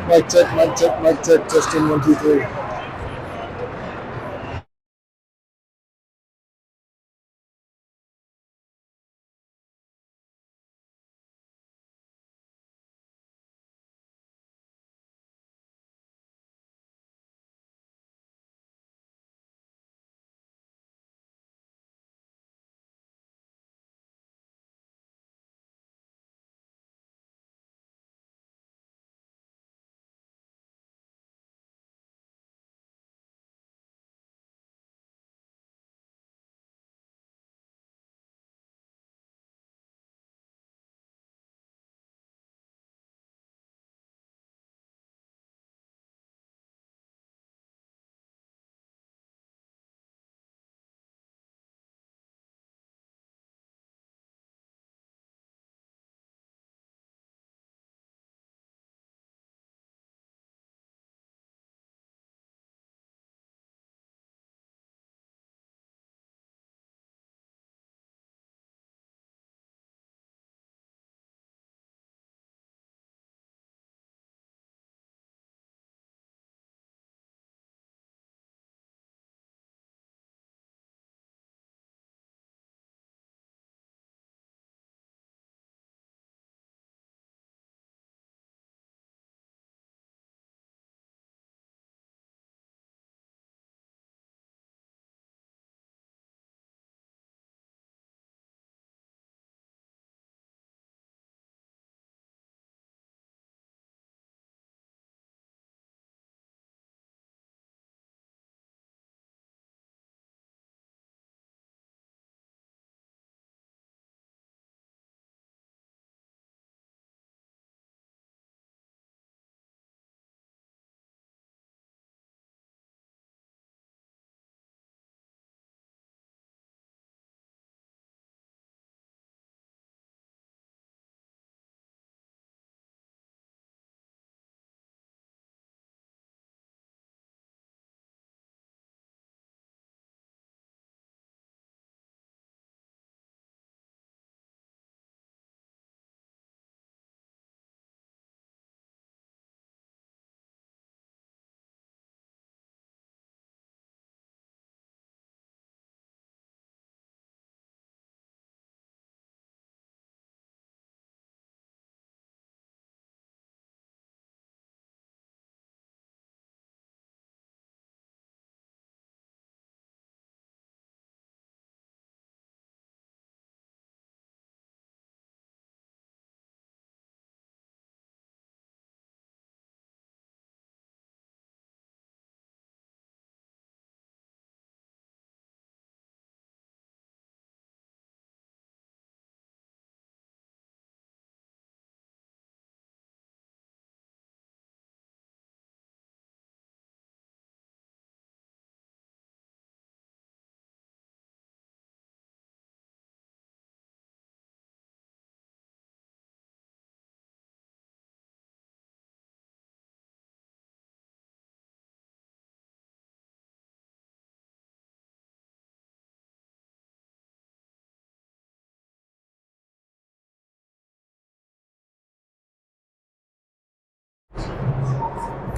Mic check, mic check, mic check. Testing 1, 2, 3.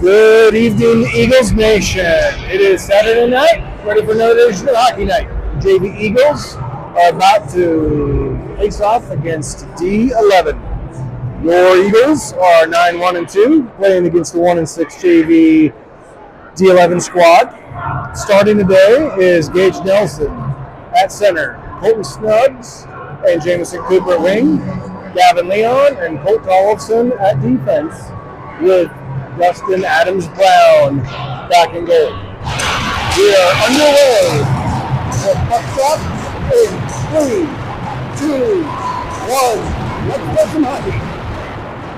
Good evening, Eagles Nation. It is Saturday night, ready for another edition of Hockey Night. JV Eagles are about to face off against D11. Your Eagles are 9-1-2, playing against the 1-6 JV D11 squad. Starting today is Gage Nelson at center, Colton Snuggs and Jamison Cooper at wing, Gavin Leon and Colt Tollefson at defense, with Dustin Adams-Brown back in goal. We are underway. The puck drop in 3, 2, 1. Let's play some hockey.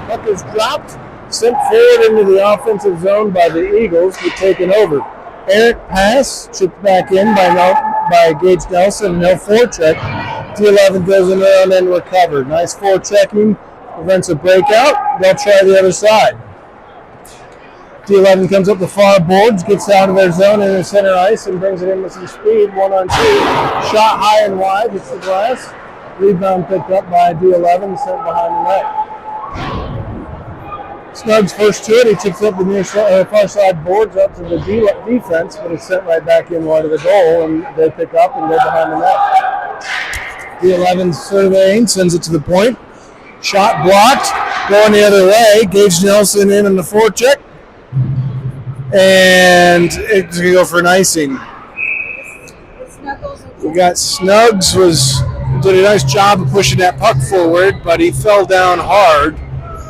Puck is dropped, sent forward into the offensive zone by the Eagles, who taken over. Errant pass, chipped back in by Gage Nelson, no forecheck. D11 goes around and recovered. Nice forechecking, prevents a breakout. They'll try the other side. D11 comes up the far boards, gets out of their zone in the center ice and brings it in with some speed, 1-on-2. Shot high and wide, hits the glass. Rebound picked up by D11, sent behind the net. Snug's first to it. He chips up the near far side boards up to the defense, but it's sent right back in wide of the goal, and they pick up and go behind the net. D11 surveying, sends it to the point. Shot blocked, going the other way. Gage Nelson in on the forecheck, and it's going to go for an icing. We got Snugs did a nice job of pushing that puck forward, but he fell down hard,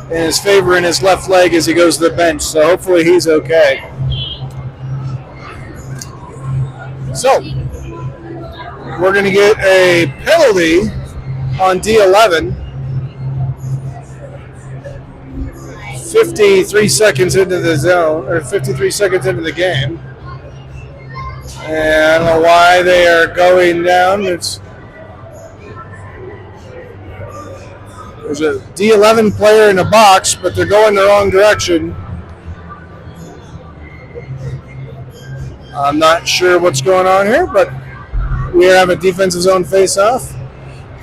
and is favoring his left leg as he goes to the bench. So hopefully he's okay. So we're going to get a penalty on D11. 53 seconds into the zone, or 53 seconds into the game. And I don't know why they are going down. There's a D11 player in a box, but they're going the wrong direction. I'm not sure what's going on here, but we have a defensive zone face-off.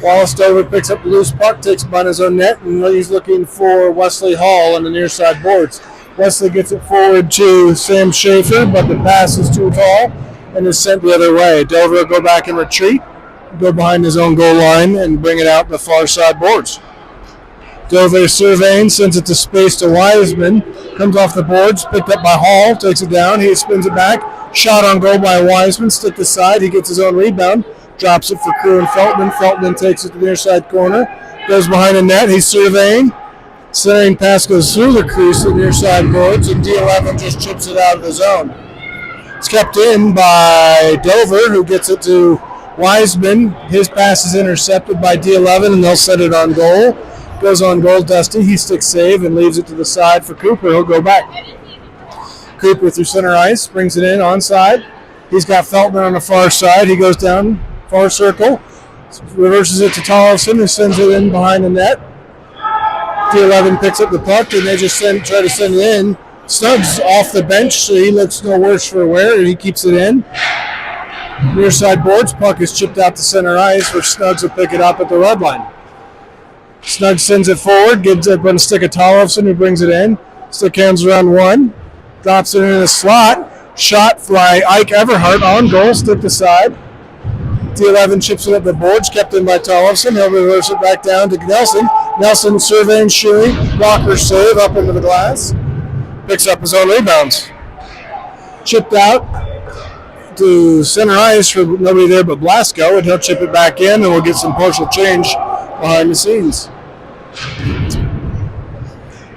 Wallace Dover picks up the loose puck, takes it on his own net, and he's looking for Wesley Hall on the near side boards. Wesley gets it forward to Sam Schaefer, but the pass is too tall and is sent the other way. Dover will go back and retreat, go behind his own goal line, and bring it out the far side boards. Dover surveying, sends it to space to Wiseman, comes off the boards, picked up by Hall, takes it down, he spins it back, shot on goal by Wiseman, stick aside, he gets his own rebound, drops it for Crew and Feltman. Feltman takes it to the near side corner, goes behind the net, he's surveying, centering pass goes through the crease to the near side boards, and D11 just chips it out of the zone. It's kept in by Dover, who gets it to Wiseman. His pass is intercepted by D11, and they'll set it on goal. Goes on goal, Dusty. He sticks save and leaves it to the side for Cooper. He'll go back. Cooper through center ice, brings it in onside. He's got Feltman on the far side. He goes down far circle, reverses it to Tollefson, who sends it in behind the net. D11 picks up the puck, and they just try to send it in. Snugs off the bench, so he looks no worse for wear, and he keeps it in. Near side boards, puck is chipped out to center ice, which Snugs will pick it up at the red line. Snugs sends it forward, gives it on a stick of Tollefson, who brings it in. Stick hands around one, drops it in the slot. Shot by Ike Everhart on goal, stick to side. D11 chips it up the boards, kept in by Tollefson. He'll reverse it back down to Nelson. Nelson surveying, shooting, blocker save up into the glass. Picks up his own rebounds. Chipped out to center ice for nobody there but Blasco, and he'll chip it back in, and we'll get some partial change behind the scenes.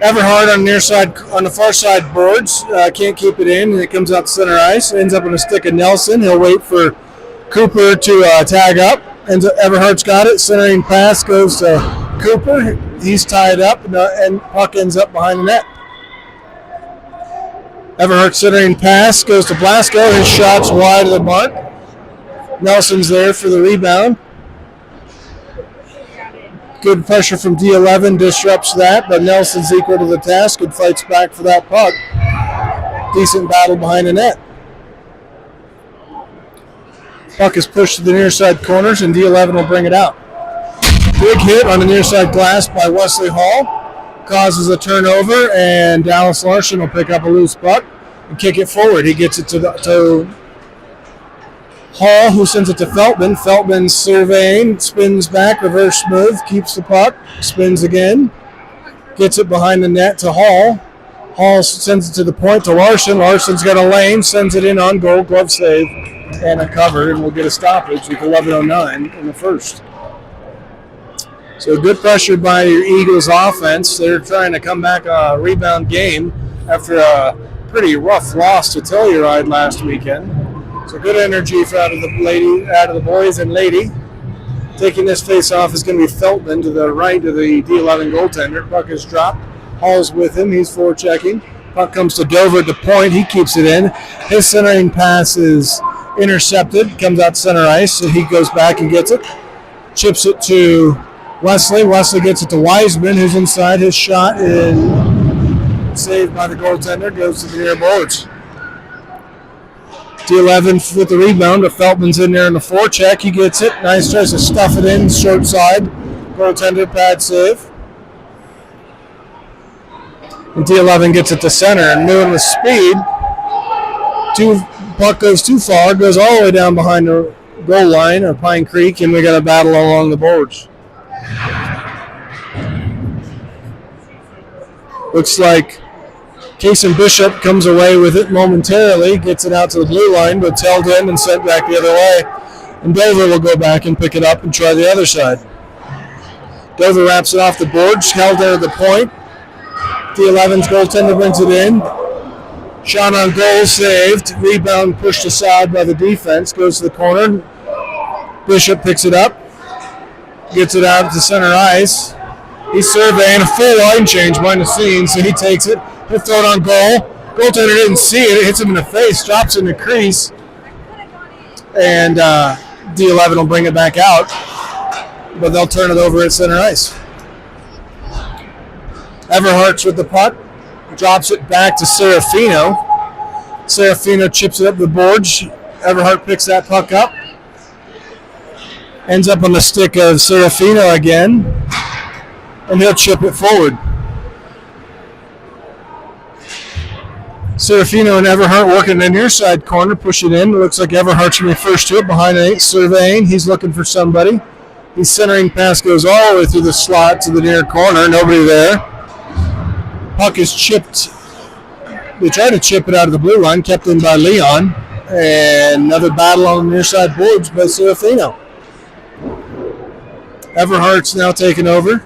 Everhart on the far side boards, can't keep it in, and it comes out to center ice. Ends up on a stick of Nelson. He'll wait for Cooper to tag up. Everhart's got it. Centering pass goes to Cooper. He's tied up, and puck ends up behind the net. Everhart centering pass goes to Blasco. His shot's wide of the mark. Nelson's there for the rebound. Good pressure from D11 disrupts that, but Nelson's equal to the task and fights back for that puck. Decent battle behind the net. Puck is pushed to the near side corners, and D11 will bring it out. Big hit on the near side glass by Wesley Hall. Causes a turnover, and Dallas Larson will pick up a loose puck and kick it forward. He gets it to Hall, who sends it to Feltman. Feltman surveying, spins back, reverse move, keeps the puck, spins again, gets it behind the net to Hall. Hall sends it to the point to Larson. Larson's got a lane, sends it in on goal, glove save, and a cover, and we'll get a stoppage with 11:09 in the first. So good pressure by your Eagles offense. They're trying to come back a rebound game after a pretty rough loss to Telluride last weekend. So good energy out of the boys and lady. Taking this face-off is going to be Feltman to the right of the D11 goaltender. Puck is dropped. Hall's with him. He's forechecking. Puck comes to Dover at the point. He keeps it in. His centering pass is intercepted. Comes out center ice, and he goes back and gets it. Chips it to Wesley. Wesley gets it to Wiseman, who's inside. His shot is saved by the goaltender. Goes to the near boards. D11 with the rebound, but Feltman's in there in the forecheck. He gets it. Nice, tries to stuff it in, short side. Goaltender pad save. And D11 gets it to center. And Newman with speed. Puck goes too far, goes all the way down behind the goal line of Pine Creek, and we got a battle along the boards. Looks like Kason Bishop comes away with it momentarily, gets it out to the blue line, but it's held in and sent back the other way. And Dover will go back and pick it up and try the other side. Dover wraps it off the boards, held there at the point. D11's goaltender brings it in. Shot on goal, saved. Rebound pushed aside by the defense. Goes to the corner. Bishop picks it up. Gets it out to center ice. He's surveying a full line change behind the scenes, so he takes it. He'll throw it on goal. Goaltender didn't see it. It hits him in the face, drops in the crease. And D11 will bring it back out, but they'll turn it over at center ice. Everhart's with the puck. Drops it back to Serafino. Serafino chips it up the boards. Everhart picks that puck up. Ends up on the stick of Serafino again. And he'll chip it forward. Serafino and Everhart working in the near side corner. Push it in. It looks like Everhart's going to be first to it. Behind it, surveying. He's looking for somebody. His centering pass goes all the way through the slot to the near corner. Nobody there. Puck is chipped. They tried to chip it out of the blue line, kept in by Leon. And another battle on the near side boards by Serafino. Everhart's now taken over.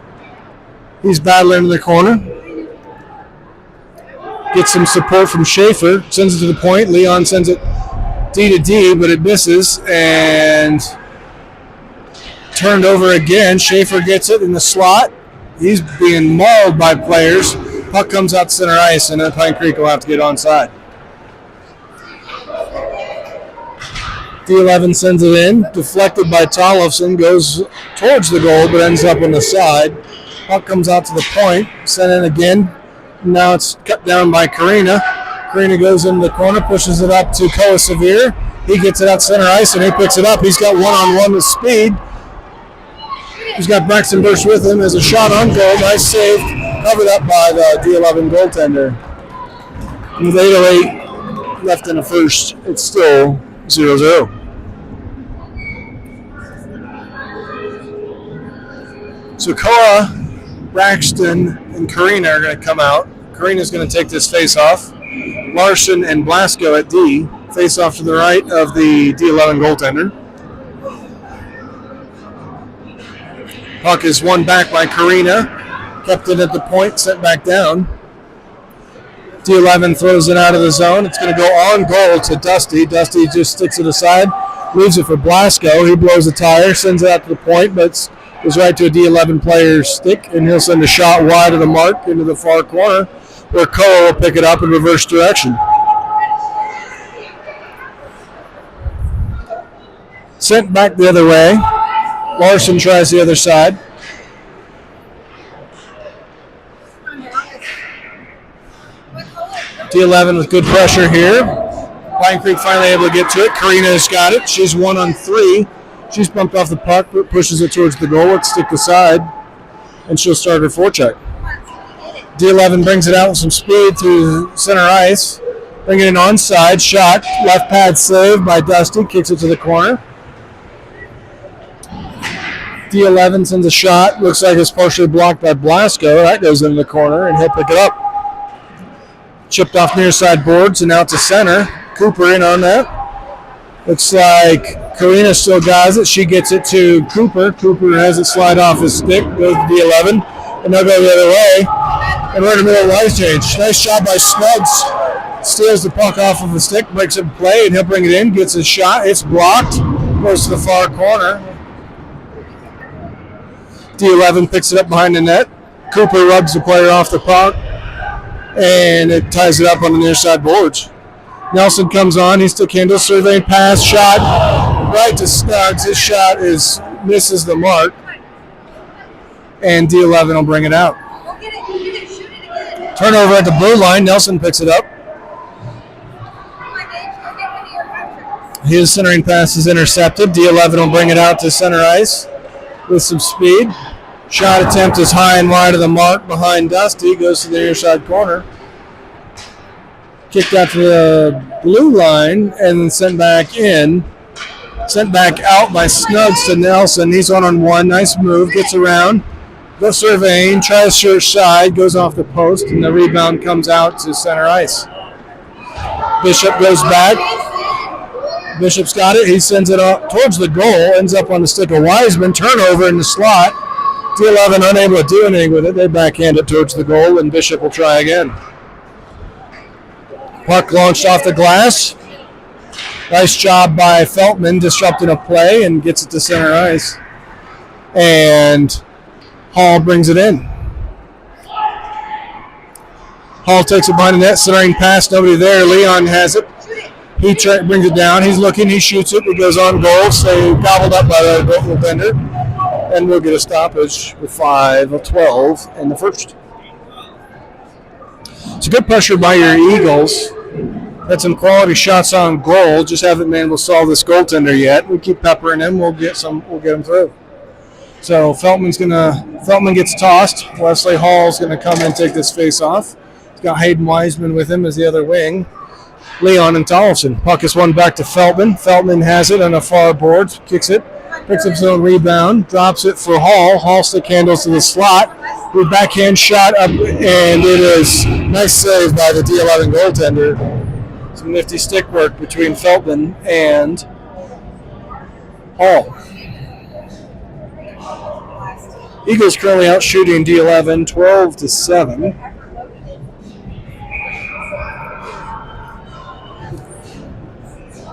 He's battling in the corner. Gets some support from Schaefer. Sends it to the point. Leon sends it D to D, but it misses. And turned over again. Schaefer gets it in the slot. He's being mauled by players. Puck comes out to center ice, and then Pine Creek will have to get onside. D11 sends it in, deflected by Tollefson, goes towards the goal, but ends up on the side. Puck comes out to the point, sent in again. Now it's cut down by Karina. Karina goes into the corner, pushes it up to Koa Severe. He gets it out center ice, and he picks it up. He's got one-on-one with speed. He's got Braxton Burst with him as a shot on goal. Nice save, covered up by the D11 goaltender. With 8:08 left in the first, it's still 0-0. So Koa, Braxton, and Karina are going to come out. Karina's going to take this face-off. Larson and Blasco at D. Face-off to the right of the D11 goaltender. Puck is won back by Karina. Kept it at the point, sent back down. D11 throws it out of the zone. It's going to go on goal to Dusty. Dusty just sticks it aside, leaves it for Blasco. He blows the tire, sends it out to the point, but goes right to a D11 player's stick, and he'll send a shot wide of the mark into the far corner, where Koa will pick it up in reverse direction. Sent back the other way. Larson tries the other side. D11 with good pressure here. Pine Creek finally able to get to it. Karina's got it. She's 1-on-3. She's bumped off the puck, but pushes it towards the goal. It's stick aside, and she'll start her forecheck. D11 brings it out with some speed to center ice. Bring it in onside. Shot. Left pad save by Dusty. Kicks it to the corner. D11 sends a shot. Looks like it's partially blocked by Blasco. That goes into the corner, and he'll pick it up. Chipped off near side boards and out to center. Cooper in on that. Looks like Karina still got it. She gets it to Cooper. Cooper has it slide off his stick. Goes to D11. And they'll go the other way. And we're in the middle of the ice change. Nice job by Snugs. Steals the puck off of the stick. Breaks up play. And he'll bring it in. Gets a shot. It's blocked. Goes to the far corner. D11 picks it up behind the net. Cooper rubs the player off the puck. And it ties it up on the near side boards. Nelson comes on. He still handles, surveying pass, shot right to Snugs. His shot misses the mark. And D11 will bring it out. Turnover at the blue line. Nelson picks it up. His centering pass is intercepted. D11 will bring it out to center ice with some speed. Shot attempt is high and wide of the mark behind Dusty. Goes to the near side corner. Kicked out to the blue line and then sent back in. Sent back out by Snugs to Nelson. He's on one. Nice move. Gets around. Goes surveying. Tries short side. Goes off the post. And the rebound comes out to center ice. Bishop goes back. Bishop's got it. He sends it up towards the goal. Ends up on the stick of Wiseman. Turnover in the slot. D11 unable to do anything with it. They backhand it towards the goal, and Bishop will try again. Puck launched off the glass. Nice job by Feltman disrupting a play and gets it to center ice. And Hall brings it in. Hall takes it behind the net, centering pass, nobody there. Leon has it. He brings it down. He's looking. He shoots it. It goes on goal. So gobbled up by the goaltender. And we'll get a stoppage with 5:12 in the first. It's a good pressure by your Eagles. Had some quality shots on goal. Just haven't been able to solve this goaltender yet. We keep peppering him. We'll get him through. So Feltman gets tossed. Wesley Hall's going to come and take this face off. He's got Hayden Wiseman with him as the other wing. Leon and Tollefson. Puck is won back to Feltman. Feltman has it on a far board. Kicks it. Picks up his own rebound. Drops it for Hall. Hall stick handles to the slot. With backhand shot up. And it is nice save by the D11 goaltender. Some nifty stick work between Feltman and Hall. Eagles currently out shooting D11 12-7.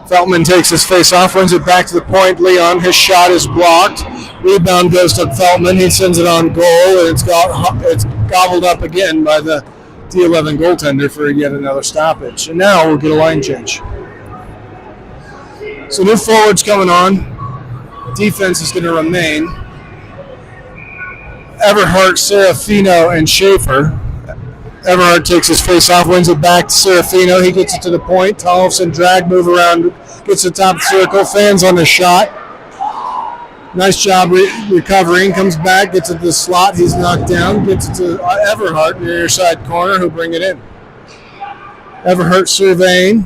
Feltman takes his face off, runs it back to the point. Leon, his shot is blocked. Rebound goes to Feltman. He sends it on goal, and it's gobbled up again by the D11 goaltender for yet another stoppage. And now we'll get a line change. So new forwards coming on. Defense is going to remain. Everhart, Serafino, and Schaefer. Everhart takes his face off, wins it back to Serafino. He gets it to the point. Tollefson drag move around, gets to the top of the circle, fans on the shot. Nice job recovering, comes back, gets it to the slot. He's knocked down, gets it to Everhart near side corner, who'll bring it in. Everhart surveying,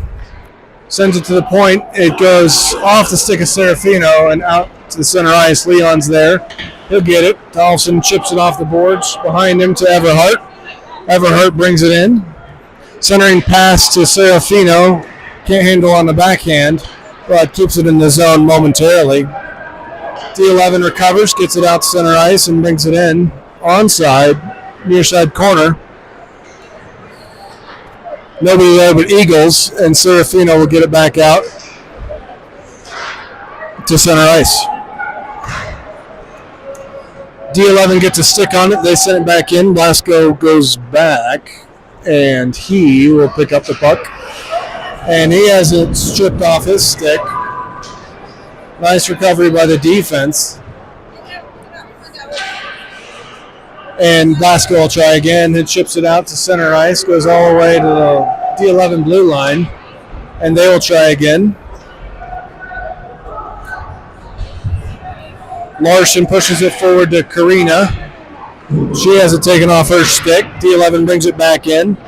sends it to the point. It goes off the stick of Serafino and out to the center ice. Leon's there. He'll get it. Tollefson chips it off the boards behind him to Everhart. Everhart brings it in. Centering pass to Serafino. Can't handle on the backhand, but keeps it in the zone momentarily. D11 recovers, gets it out to center ice, and brings it in. Onside, near side corner. Nobody there but Eagles, and Serafino will get it back out to center ice. D11 gets a stick on it. They send it back in. Blasco goes back, and he will pick up the puck. And he has it stripped off his stick. Nice recovery by the defense. And Blasco will try again. He chips it out to center ice. Goes all the way to the D11 blue line. And they will try again. Larson pushes it forward to Karina. She has it taken off her stick. D11 brings it back in.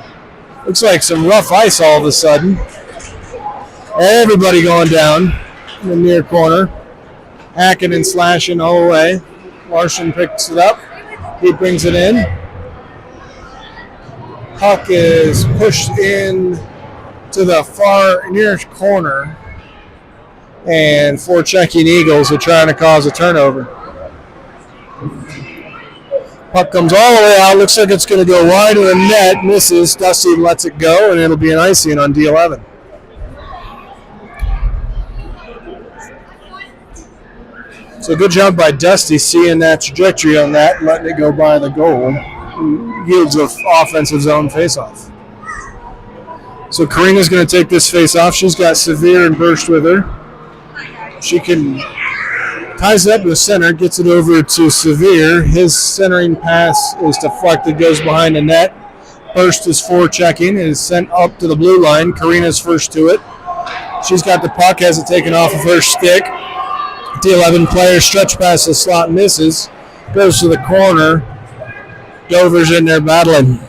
Looks like some rough ice all of a sudden. Everybody going down in the near corner. Hacking and slashing all the way. Larson picks it up. He brings it in. Puck is pushed in to the far nearest corner. And four checking Eagles are trying to cause a turnover. Puck comes all the way out. Looks like it's going to go wide of the net. Misses. Dusty lets it go, and it'll be an icing on D11. So good job by Dusty seeing that trajectory on that and letting it go by the goal. Yields of offensive zone faceoff. So Karina's going to take this face-off. She's got Severe and Burst with her. She ties it up to the center, gets it over to Severe. His centering pass is deflected, goes behind the net. Burst is forechecking and is sent up to the blue line. Karina's first to it. She's got the puck, has it taken off of her stick. D11 player stretch past the slot, misses. Goes to the corner. Dover's in there battling.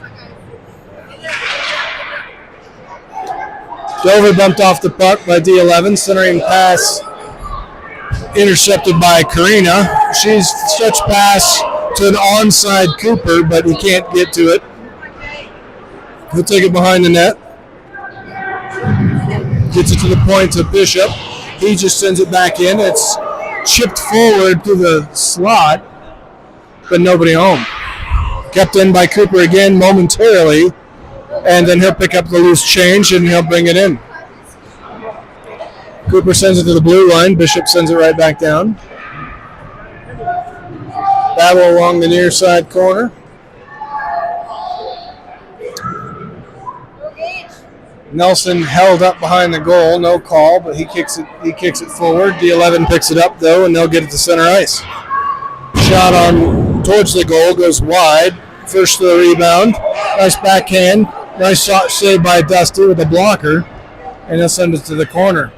Dover bumped off the puck by D11. Centering pass intercepted by Karina. She's stretched pass to an onside Cooper, but he can't get to it. He'll take it behind the net. Gets it to the point to Bishop. He just sends it back in. It's chipped forward to the slot, but nobody home. Kept in by Cooper again momentarily, and then he'll pick up the loose change and he'll bring it in. Cooper sends it to the blue line. Bishop sends it right back down. Battle along the near side corner. Nelson held up behind the goal, no call, but he kicks it forward. D11 picks it up though, and they'll get it to center ice. Shot on towards the goal, goes wide. First to the rebound. Nice backhand. Nice shot saved by Dusty with a blocker, and he'll send it to the corner.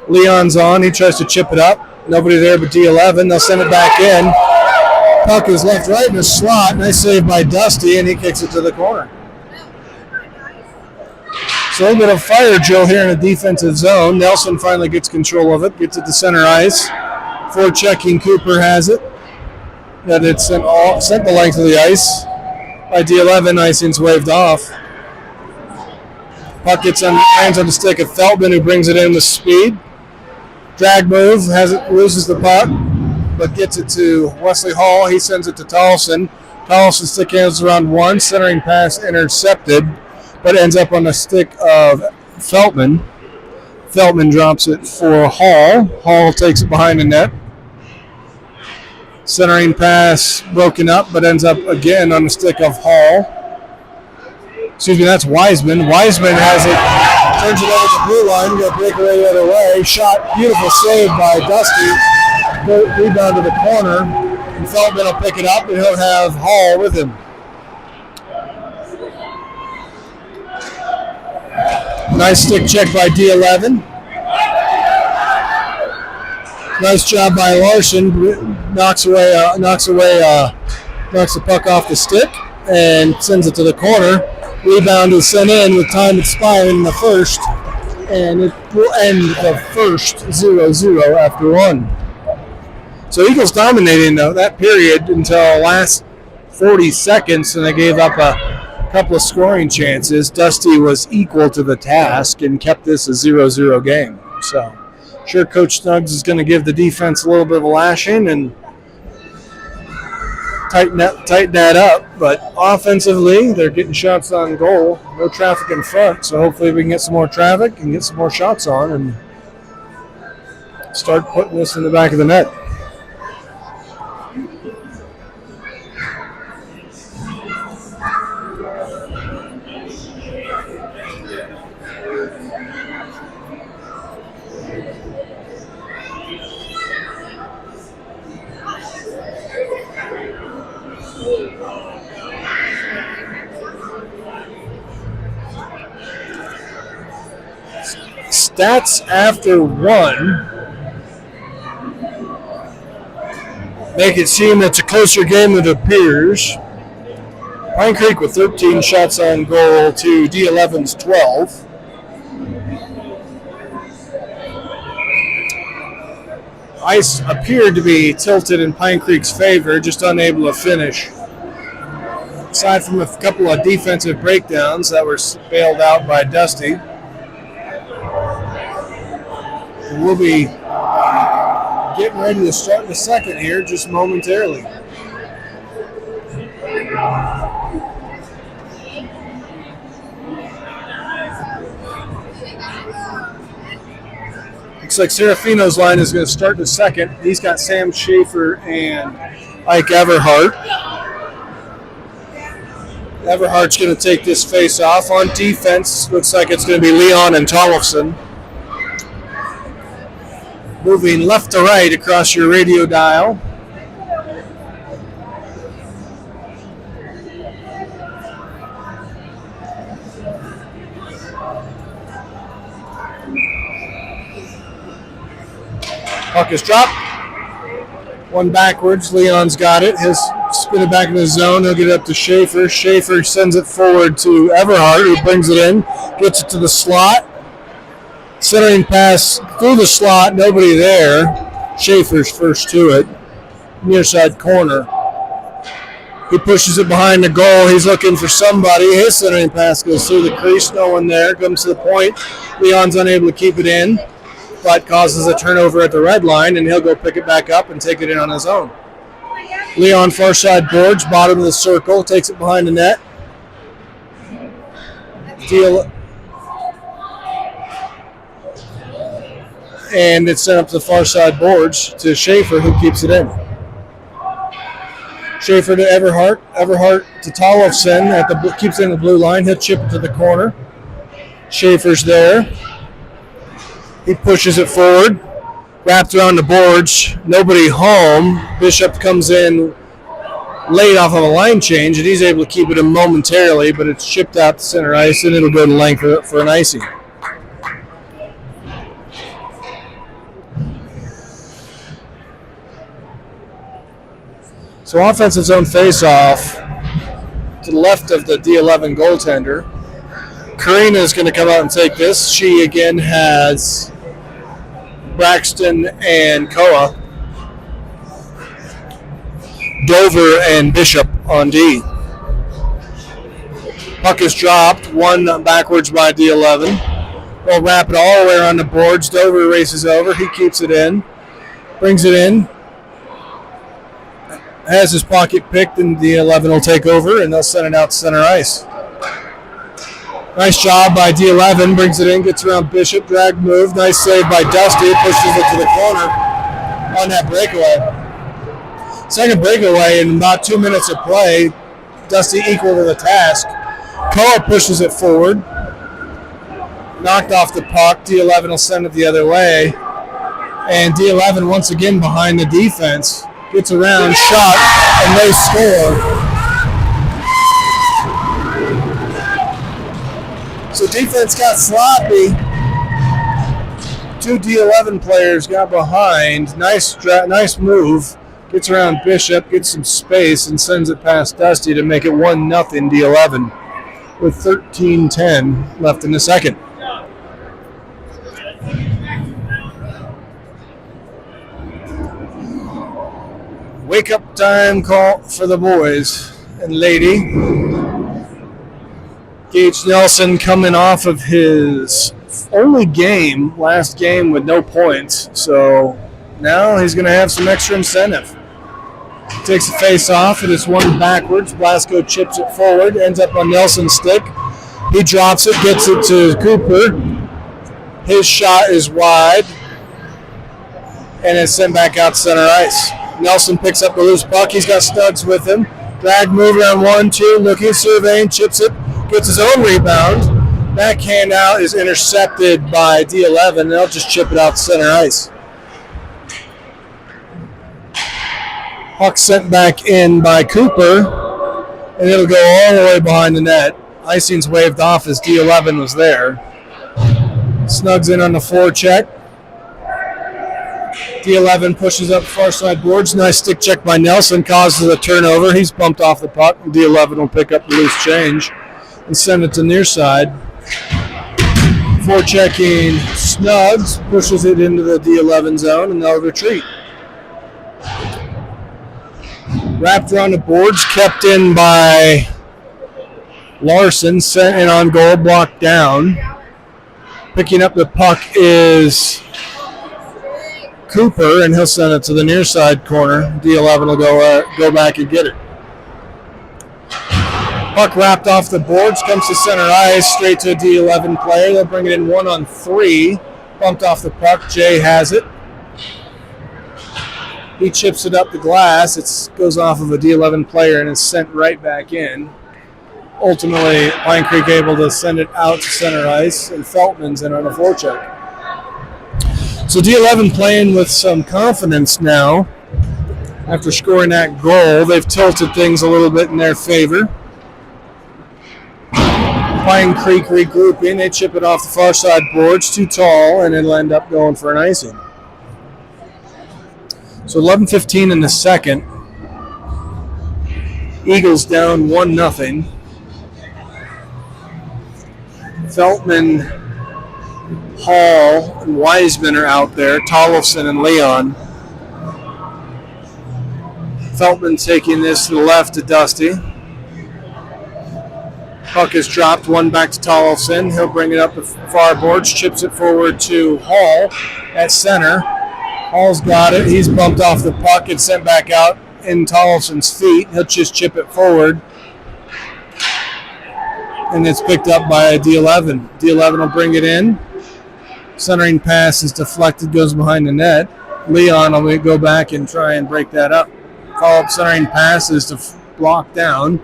Leon's on. He tries to chip it up. Nobody there but D11. They'll send it back in. Puck is left right in the slot. Nice save by Dusty, and he kicks it to the corner. So a little bit of fire drill here in the defensive zone. Nelson finally gets control of it, gets it to center ice. For checking, Cooper has it. That it's sent the length of the ice. By D11, icing's waved off. Puck lands on the stick of Feldman, who brings it in with speed. Drag move, loses the puck, but gets it to Wesley Hall. He sends it to Tolson. Tolson stick hands around one, centering pass intercepted, but ends up on the stick of Feltman. Feltman drops it for Hall. Hall takes it behind the net. Centering pass broken up, but ends up again on the stick of Hall. Excuse me, that's Wiseman. Wiseman has it, turns it over to the blue line, going to break away the other way. Shot, beautiful save by Dusty. Rebound to the corner. And Feldman will pick it up, and he'll have Hall with him. Nice stick check by D11. Nice job by Larson. Knocks the puck off the stick and sends it to the corner. Rebound is sent in with time expiring in the first, and it will end the first 0-0 after one. So Eagles dominating that period until last 40 seconds, and they gave up a couple of scoring chances. Dusty was equal to the task and kept this a 0-0 game. So sure, Coach Snuggs is going to give the defense a little bit of a lashing and tighten that up. But offensively, they're getting shots on goal. No traffic in front, so hopefully we can get some more traffic and get some more shots on and start putting this in the back of the net. Stats after one make it seem it's a closer game than it appears. Pine Creek with 13 shots on goal to D11's 12. Ice appeared to be tilted in Pine Creek's favor, just unable to finish. Aside from a couple of defensive breakdowns that were bailed out by Dusty. We'll be getting ready to start the second here just momentarily. Looks like Serafino's line is going to start the second. He's got Sam Schaefer and Ike Everhart. Everhart's going to take this face off. On defense, looks like it's going to be Leon and Tollefson. Moving left to right across your radio dial. Puck is dropped. One backwards. Leon's got it. He'll spin it back in the zone. He'll get it up to Schaefer. Schaefer sends it forward to Everhart, who brings it in, gets it to the slot. Centering pass through the slot. Nobody there. Schaefer's first to it. Near side corner. He pushes it behind the goal. He's looking for somebody. His centering pass goes through the crease. No one there. Comes to the point. Leon's unable to keep it in, but causes a turnover at the red line, and he'll go pick it back up and take it in on his own. Leon far side boards, bottom of the circle, takes it behind the net. And it's sent up to the far side boards to Schaefer, who keeps it in. Schaefer to Everhart. Everhart to Tollefson. Keeps it in the blue line. He'll chip it to the corner. Schaefer's there. He pushes it forward. Wrapped around the boards. Nobody home. Bishop comes in late off of a line change, and he's able to keep it in momentarily, but it's chipped out to center ice, and it'll go to length for an icing. So offensive zone face-off to the left of the D11 goaltender. Karina is going to come out and take this. She again has Braxton and Koa. Dover and Bishop on D. Puck is dropped, one backwards by D11. They'll wrap it all the way around the boards. Dover races over. He keeps it in. Brings it in. Has his pocket picked, and the 11 will take over, and they'll send it out to center ice. Nice job by D11. Brings it in, gets around Bishop. Drag move. Nice save by Dusty. Pushes it to the corner on that breakaway. Second breakaway in about 2 minutes of play. Dusty equal to the task. Koa pushes it forward. Knocked off the puck. D11 will send it the other way. And D11 once again behind the defense. Gets around, shot, and they score. So defense got sloppy. Two D11 players got behind. Nice move. Gets around Bishop, gets some space, and sends it past Dusty to make it 1-0 D11 with 13:10 left in the second. Wake up time call for the boys and lady. Gage Nelson coming off of his only last game with no points. So now he's going to have some extra incentive. Takes the face off. It is one backwards. Blasco chips it forward. Ends up on Nelson's stick. He drops it. Gets it to Cooper. His shot is wide. And it's sent back out to center ice. Nelson picks up the loose puck. He's got Studs with him. Drag move around 1-2. Looking, surveying, chips it. Gets his own rebound. Backhand out is intercepted by D11. And they'll just chip it out to center ice. Puck sent back in by Cooper. And it'll go all the way behind the net. Icing's waved off as D11 was there. Snugs in on the forecheck. D11 pushes up far side boards. Nice stick check by Nelson. Causes a turnover. He's bumped off the puck. D11 will pick up the loose change and send it to near side. Forechecking Snugs. Pushes it into the D11 zone, and they'll retreat. Wrapped around the boards. Kept in by Larson. Sent in on goal. Blocked down. Picking up the puck is Cooper, and he'll send it to the near side corner. D11 will go back and get it. Puck wrapped off the boards, comes to center ice, straight to a D11 player. They'll bring it in 1-on-3. Bumped off the puck. Jay has it. He chips it up the glass. It goes off of a D11 player and is sent right back in. Ultimately, Pine Creek able to send it out to center ice, and Feltman's in on a forecheck. So D11 playing with some confidence now. After scoring that goal, they've tilted things a little bit in their favor. Pine Creek regrouping. They chip it off the far side boards, too tall, and it'll end up going for an icing. So 11:15 in the second. Eagles down 1-0. Feltman, Hall, and Wiseman are out there. Tollefson and Leon. Feltman taking this to the left to Dusty. Puck is dropped, one back to Tollefson. He'll bring it up the far boards, chips it forward to Hall at center. Hall's got it. He's bumped off the puck. It's sent back out in Tollefson's feet. He'll just chip it forward. And it's picked up by D11. D11 will bring it in. Centering pass is deflected, goes behind the net. Leon will go back and try and break that up. Follow-up centering pass is blocked down.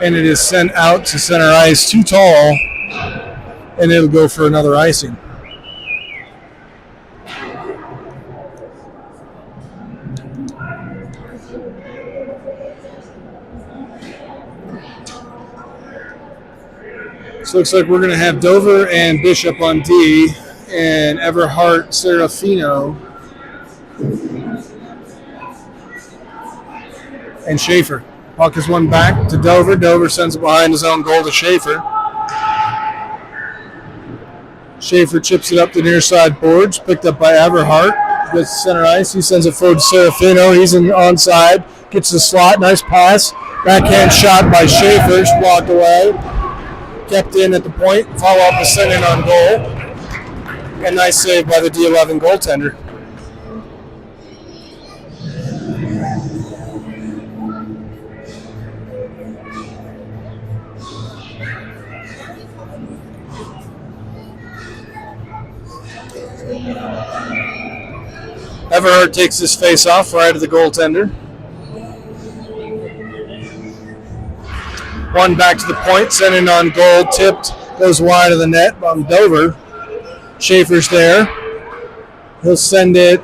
And it is sent out to center ice, too tall. And it'll go for another icing. So looks like we're going to have Dover and Bishop on D, and Everhart, Serafino, and Schaefer. Puck is one back to Dover. Dover sends it behind his own goal to Schaefer. Schaefer chips it up the near side boards, picked up by Everhart. Gets to center ice. He sends it forward to Serafino. He's onside. Gets the slot. Nice pass. Backhand shot by Schaefer. Blocked away. Kept in at the point. Follow-up is sent in on goal. And nice save by the D11 goaltender. Everhart takes his face off right of the goaltender. One back to the point, sent in on goal, tipped, goes wide of the net on Dover. Schaefer's there. He'll send it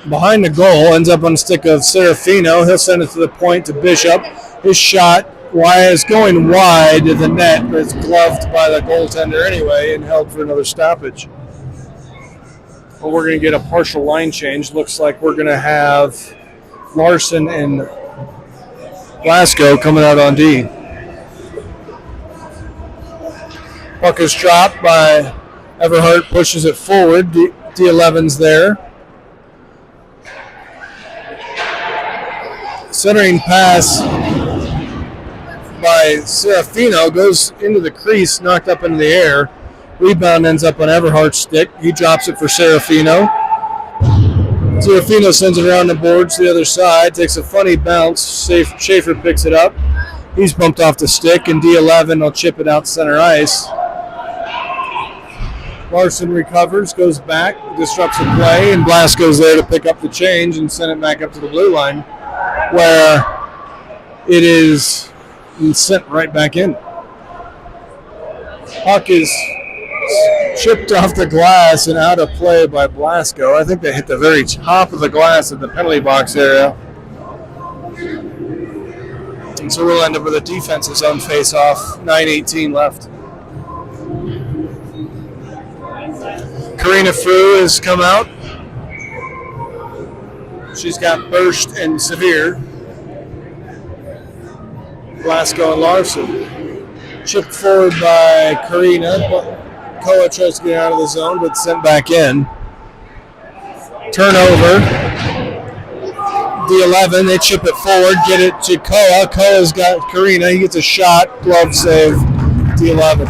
behind the goal, ends up on the stick of Serafino. He'll send it to the point to Bishop. His shot is going wide of the net, but it's gloved by the goaltender anyway and held for another stoppage. Well, we're going to get a partial line change. Looks like we're going to have Larson and Glasgow coming out on D. Puck is dropped by Everhart, pushes it forward. D11's there. Centering pass by Serafino goes into the crease, knocked up into the air. Rebound ends up on Everhart's stick. He drops it for Serafino. Serafino sends it around the boards to the other side, takes a funny bounce. Schaefer picks it up. He's bumped off the stick, and D11 will chip it out center ice. Larson recovers, goes back, disrupts the play, and Blasco's there to pick up the change and send it back up to the blue line, where it is sent right back in. Puck is chipped off the glass and out of play by Blasco. I think they hit the very top of the glass of the penalty box area. And so we'll end up with a defensive zone face-off, 9:18 left. Karina Frew has come out. She's got burst and severe. Blasco and Larson. Chipped forward by Karina. Koa tries to get out of the zone, but sent back in. Turnover. D11, they chip it forward, get it to Koa. Koa's got Karina. He gets a shot, glove save, D11.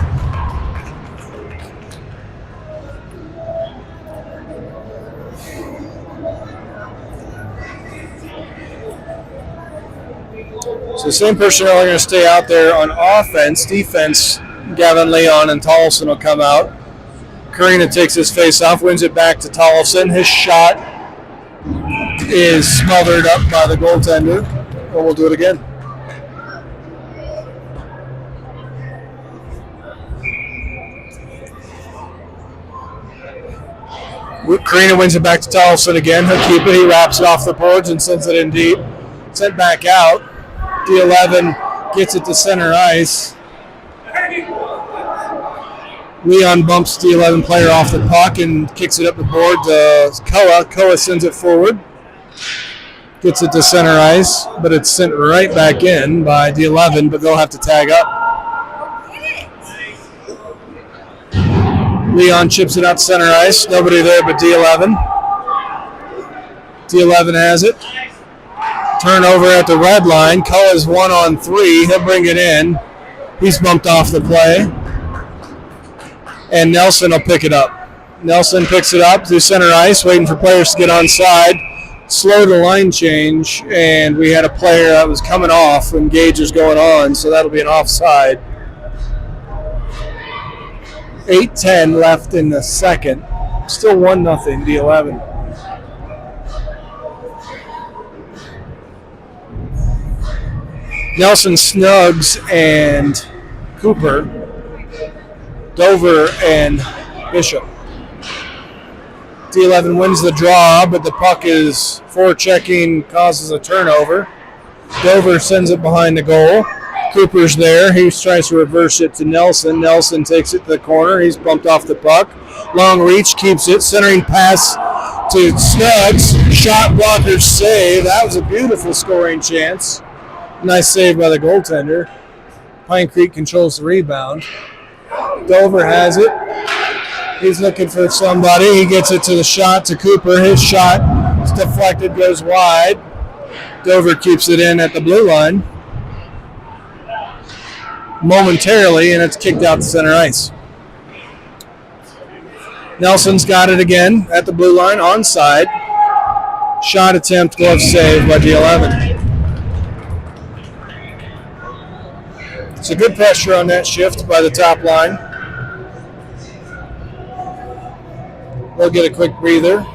So the same personnel are going to stay out there on offense. Defense, Gavin Leon and Tollefson will come out. Karina takes his face off, wins it back to Tollefson. His shot is smothered up by the goaltender. And we'll do it again. Karina wins it back to Tollefson again. He'll keep it. He wraps it off the boards and sends it in deep. Sent back out. D11 gets it to center ice. Leon bumps the 11 player off the puck and kicks it up the board to Koa. Koa sends it forward. Gets it to center ice, but it's sent right back in by D11, but they'll have to tag up. Leon chips it out to center ice. Nobody there but D11. D11 has it. Turnover at the red line. Koa's 1-on-3. He'll bring it in. He's bumped off the play. And Nelson will pick it up. Nelson picks it up through center ice, waiting for players to get on side. Slow the line change, and we had a player that was coming off when Gage was going on, so that'll be an offside. 8:10 left in the second. Still 1-0, D11. Nelson, Snugs, and Cooper. Dover and Bishop. D11 wins the draw, but the puck is forechecking, causes a turnover. Dover sends it behind the goal. Cooper's there. He tries to reverse it to Nelson. Nelson takes it to the corner. He's bumped off the puck. Long reach, keeps it. Centering pass to Snugs. Shot blocker save. That was a beautiful scoring chance. Nice save by the goaltender. Pine Creek controls the rebound. Dover has it. He's looking for somebody. He gets it to the shot to Cooper. His shot is deflected, goes wide. Dover keeps it in at the blue line momentarily, and it's kicked out to center ice. Nelson's got it again at the blue line, onside. Shot attempt, glove save by D11. So good pressure on that shift by the top line. We'll get a quick breather.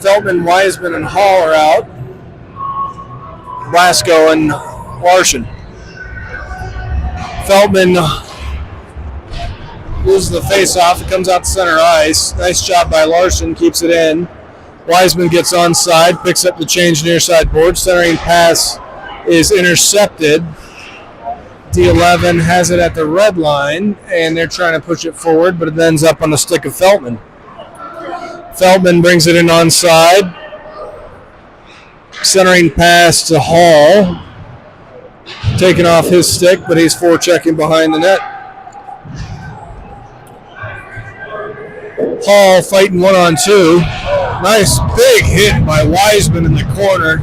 Feltman, Wiseman, and Hall are out. Blasco and Larson. Feltman loses the face-off. It comes out to center ice. Nice job by Larson. Keeps it in. Wiseman gets onside. Picks up the change near side board. Centering pass is intercepted. D11 has it at the red line, and they're trying to push it forward, but it ends up on the stick of Feltman. Feltman brings it in onside. Centering pass to Hall. Taking off his stick, but he's forechecking behind the net. Hall fighting 1-on-2. Nice big hit by Wiseman in the corner.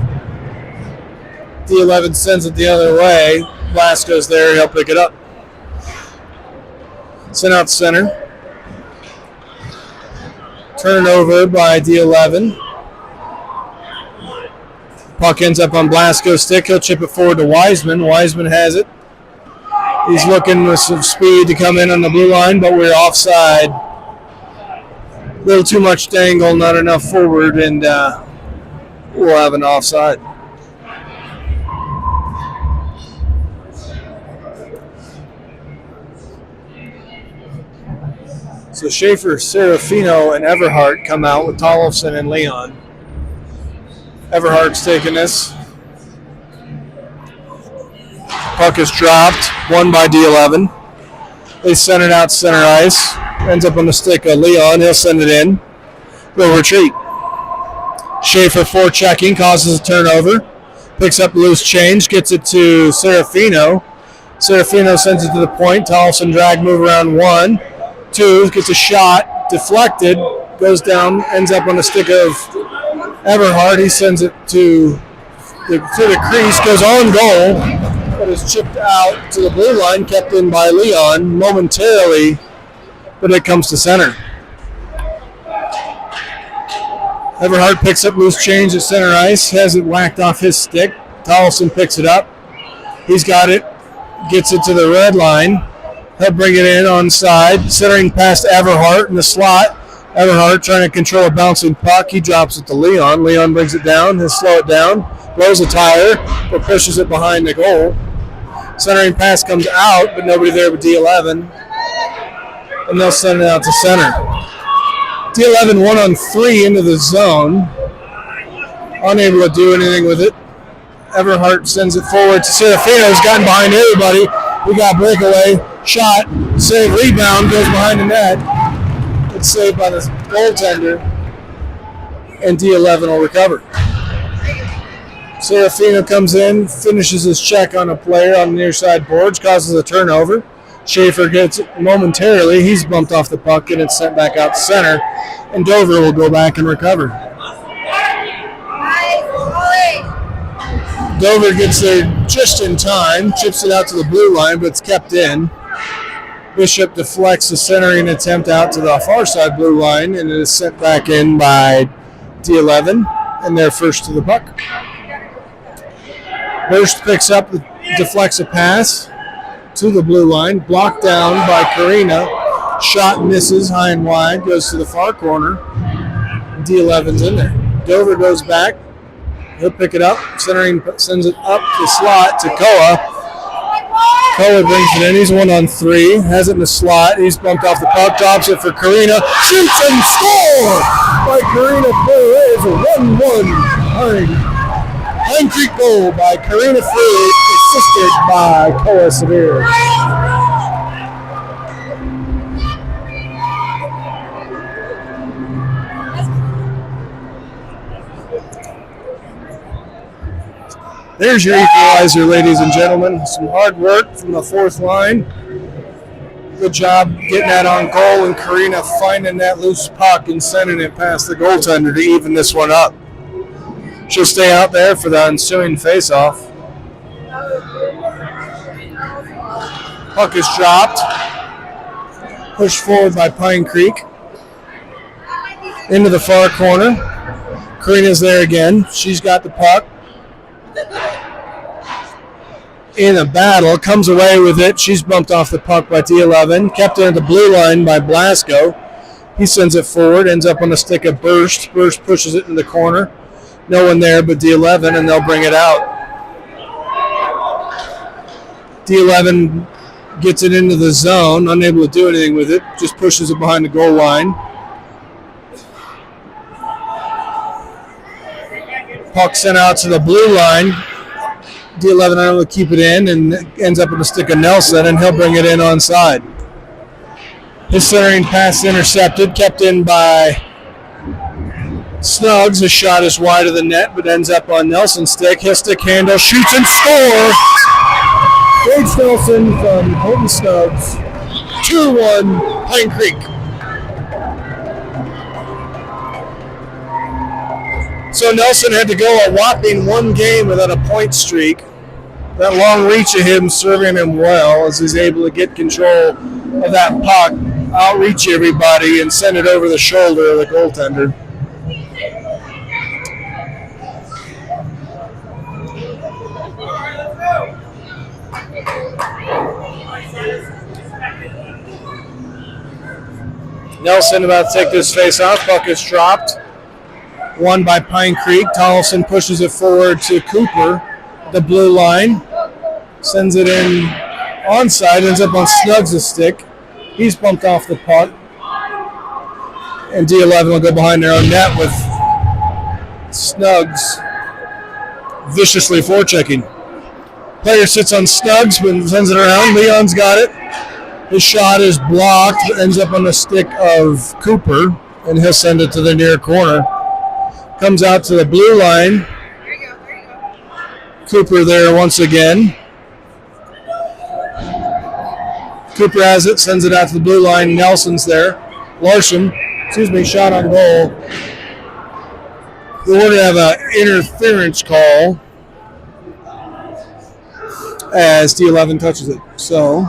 D11 sends it the other way. Blasco's there. He'll pick it up. Sent out center. Turnover by D11. Puck ends up on Blasco's stick. He'll chip it forward to Wiseman. Wiseman has it. He's looking with some speed to come in on the blue line, but we're offside. A little too much dangle, not enough forward, and we'll have an offside. So Schaefer, Serafino, and Everhart come out with Tollefson and Leon. Everhart's taking this. Puck is dropped, won by D11. They send it out center ice. Ends up on the stick of Leon. He'll send it in. They'll retreat. Schaefer forechecking, causes a turnover. Picks up the loose change, gets it to Serafino. Serafino sends it to the point. Tollefson drag move around 1, 2, gets a shot, deflected, goes down, ends up on the stick of Everhart. He sends it to the crease, goes on goal, but is chipped out to the blue line, kept in by Leon momentarily, but it comes to center. Everhart picks up loose change at center ice, has it whacked off his stick. Tollefson picks it up. He's got it, gets it to the red line. He'll bring it in on side, centering past Everhart in the slot. Everhart trying to control a bouncing puck. He drops it to Leon. Leon brings it down. He'll slow it down. Blows a tire, but pushes it behind the goal. Centering pass comes out, but nobody there but D11. And they'll send it out to center. D11 1-on-3 into the zone. Unable to do anything with it. Everhart sends it forward to Serafino, who's gotten behind everybody. We got breakaway, shot, save, rebound, goes behind the net. It's saved by the goaltender, and D11 will recover. Serafino comes in, finishes his check on a player on the near side boards, causes a turnover. Schaefer gets it momentarily. He's bumped off the puck, and it's sent back out to center, and Dover will go back and recover. Dover gets there just in time, chips it out to the blue line, but it's kept in. Bishop deflects the centering attempt out to the far side blue line, and it is sent back in by D11, and they're first to the puck. Burst picks up, deflects a pass to the blue line, blocked down by Karina. Shot misses high and wide, goes to the far corner. D11's in there. Dover goes back. He'll pick it up. Centering sends it up the slot to Koa. Koa brings it in. He's 1-on-3. Has it in the slot. He's bumped off the puck. Drops it for Karina. Shoots and score by Karina Frew. It is a 1-1 Pine Creek goal by Karina Frew, assisted by Koa Severe. There's your equalizer, ladies and gentlemen. Some hard work from the fourth line. Good job getting that on goal, and Karina finding that loose puck and sending it past the goaltender to even this one up. She'll stay out there for the ensuing face-off. Puck is dropped. Pushed forward by Pine Creek. Into the far corner. Karina's there again. She's got the puck. In a battle, comes away with it. She's bumped off the puck by D11. Kept in at the blue line by Blasco. He sends it forward, ends up on the stick of Burst. Burst pushes it in the corner. No one there but D11, and they'll bring it out. D11 gets it into the zone, unable to do anything with it. Just pushes it behind the goal line. Puck sent out to the blue line. D11 unable to keep it in, and ends up with the stick of Nelson, and he'll bring it in onside. His centering pass intercepted, kept in by Snuggs. His shot is wide of the net, but ends up on Nelson's stick. His stick handle, shoots and scores! Gage Nelson from Colton Snuggs. 2-1 Pine Creek. So Nelson had to go a whopping one game without a point streak. That long reach of him serving him well as he's able to get control of that puck, outreach everybody, and send it over the shoulder of the goaltender. Nelson about to take this face off. Puck is dropped. Won by Pine Creek. Tollefson pushes it forward to Cooper. The blue line. Sends it in onside. Ends up on Snuggs' stick. He's bumped off the puck. And D11 will go behind their own net with Snuggs viciously forechecking. Player sits on Snuggs but sends it around. Leon's got it. His shot is blocked. Ends up on the stick of Cooper. And he'll send it to the near corner. Comes out to the blue line. There you go. Cooper there once again. Cooper has it, sends it out to the blue line. Nelson's there. Larson, shot on goal. We're going to have an interference call as D11 touches it. So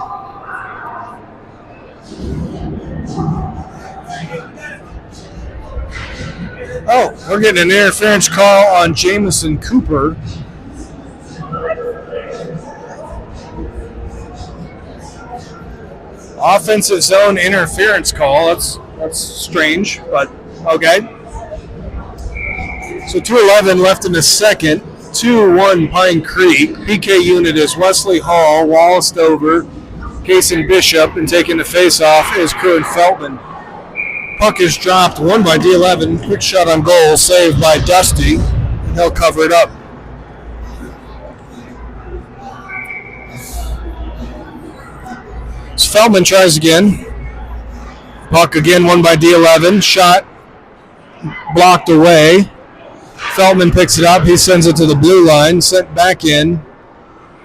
we're getting an interference call on Jamison Cooper. Offensive zone interference call. That's strange, but okay. So 2:11 left in the second. 2-1 Pine Creek. PK unit is Wesley Hall, Wallace Dover, Kason Bishop, and taking the face-off is Kurt Feltman. Puck is dropped, won by D11. Quick shot on goal, saved by Dusty. He'll cover it up. Feldman tries again. Puck again won by D11. Shot blocked away. Feldman picks it up. He sends it to the blue line. Sent back in.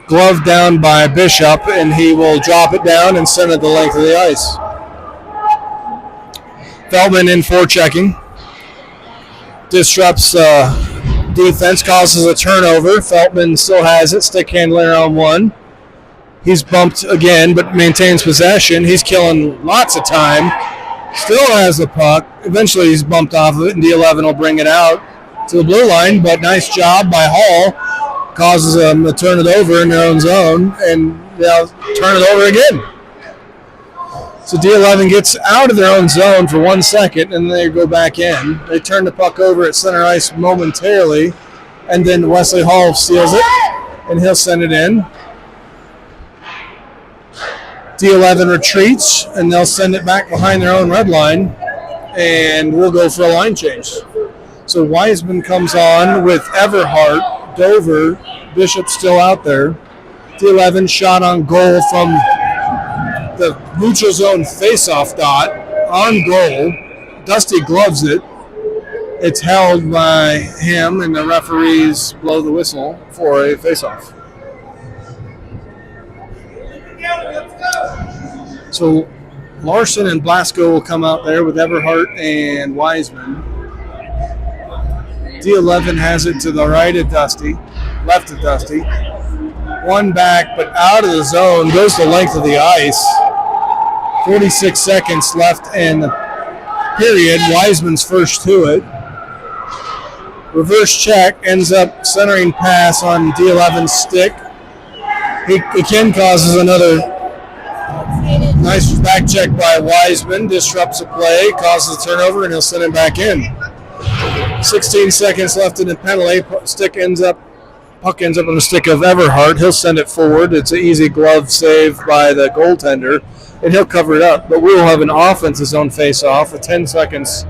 Glove down by Bishop, and he will drop it down and send it the length of the ice. Feldman in forechecking. Disrupts defense, causes a turnover. Feldman still has it. Stick handler on one. He's bumped again, but maintains possession. He's killing lots of time. Still has the puck. Eventually he's bumped off of it, and D11 will bring it out to the blue line, but nice job by Hall. Causes them to turn it over in their own zone, and they'll turn it over again. So D11 gets out of their own zone for 1 second, and they go back in. They turn the puck over at center ice momentarily, and then Wesley Hall steals it, and he'll send it in. D11 retreats, and they'll send it back behind their own red line, and we'll go for a line change. So Wiseman comes on with Everhart, Dover, Bishop still out there. D11 shot on goal from the neutral zone face-off dot on goal. Dusty gloves it. It's held by him, and the referees blow the whistle for a face-off. So Larson and Blasco will come out there with Everhart and Wiseman. D11 has it to the right of Dusty, left of Dusty. One back, but out of the zone, goes the length of the ice. 46 seconds left in the period. Wiseman's first to it. Reverse check, ends up centering pass on D11's stick. He again causes another nice back check by Wiseman, disrupts the play, causes a turnover, and he'll send it back in. 16 seconds left in the penalty. Puck ends up on the stick of Everhart. He'll send it forward. It's an easy glove save by the goaltender, and he'll cover it up. But we will have an offensive zone face-off with 10 seconds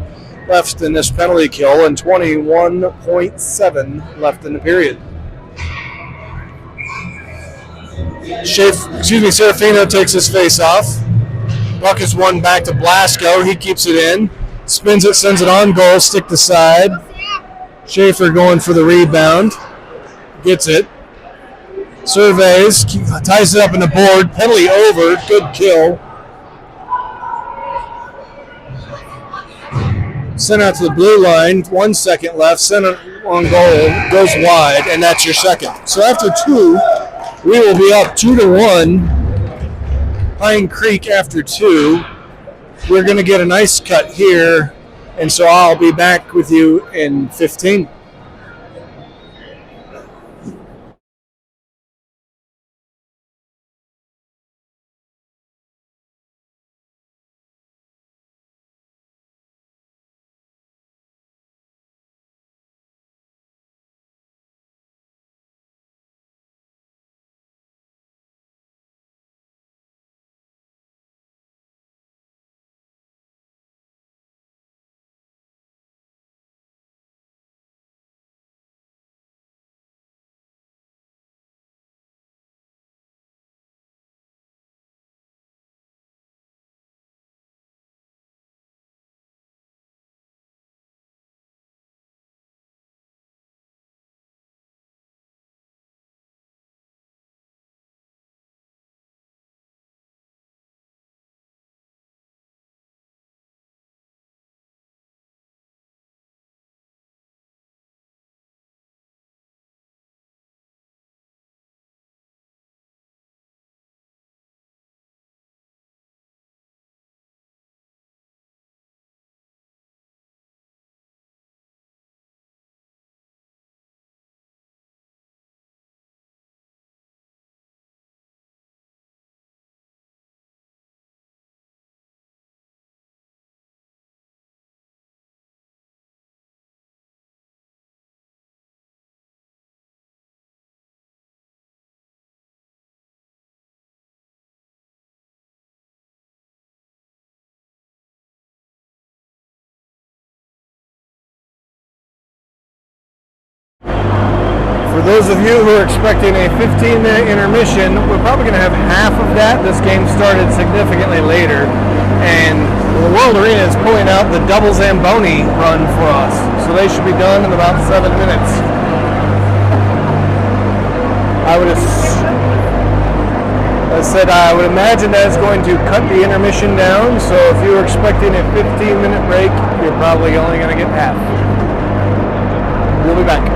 left in this penalty kill and 21.7 left in the period. Serafino takes his face-off. Puck is won back to Blasco. He keeps it in. Spins it, sends it on goal, stick to side. Schaefer going for the rebound. Gets it. Surveys, ties it up in the board. Penalty over. Good kill. Sent out to the blue line. 1 second left. Sent it on goal. Goes wide, and that's your second. So after two, we will be up 2-1. Pine Creek after two. We're going to get an ice cut here, and so I'll be back with you in 15. For those of you who are expecting a 15-minute intermission, we're probably going to have half of that. This game started significantly later, and the world arena is pulling out the double Zamboni run for us, so they should be done in about 7 minutes. I would imagine that it's going to cut the intermission down, so if you were expecting a 15-minute break, you're probably only going to get half. We'll be back.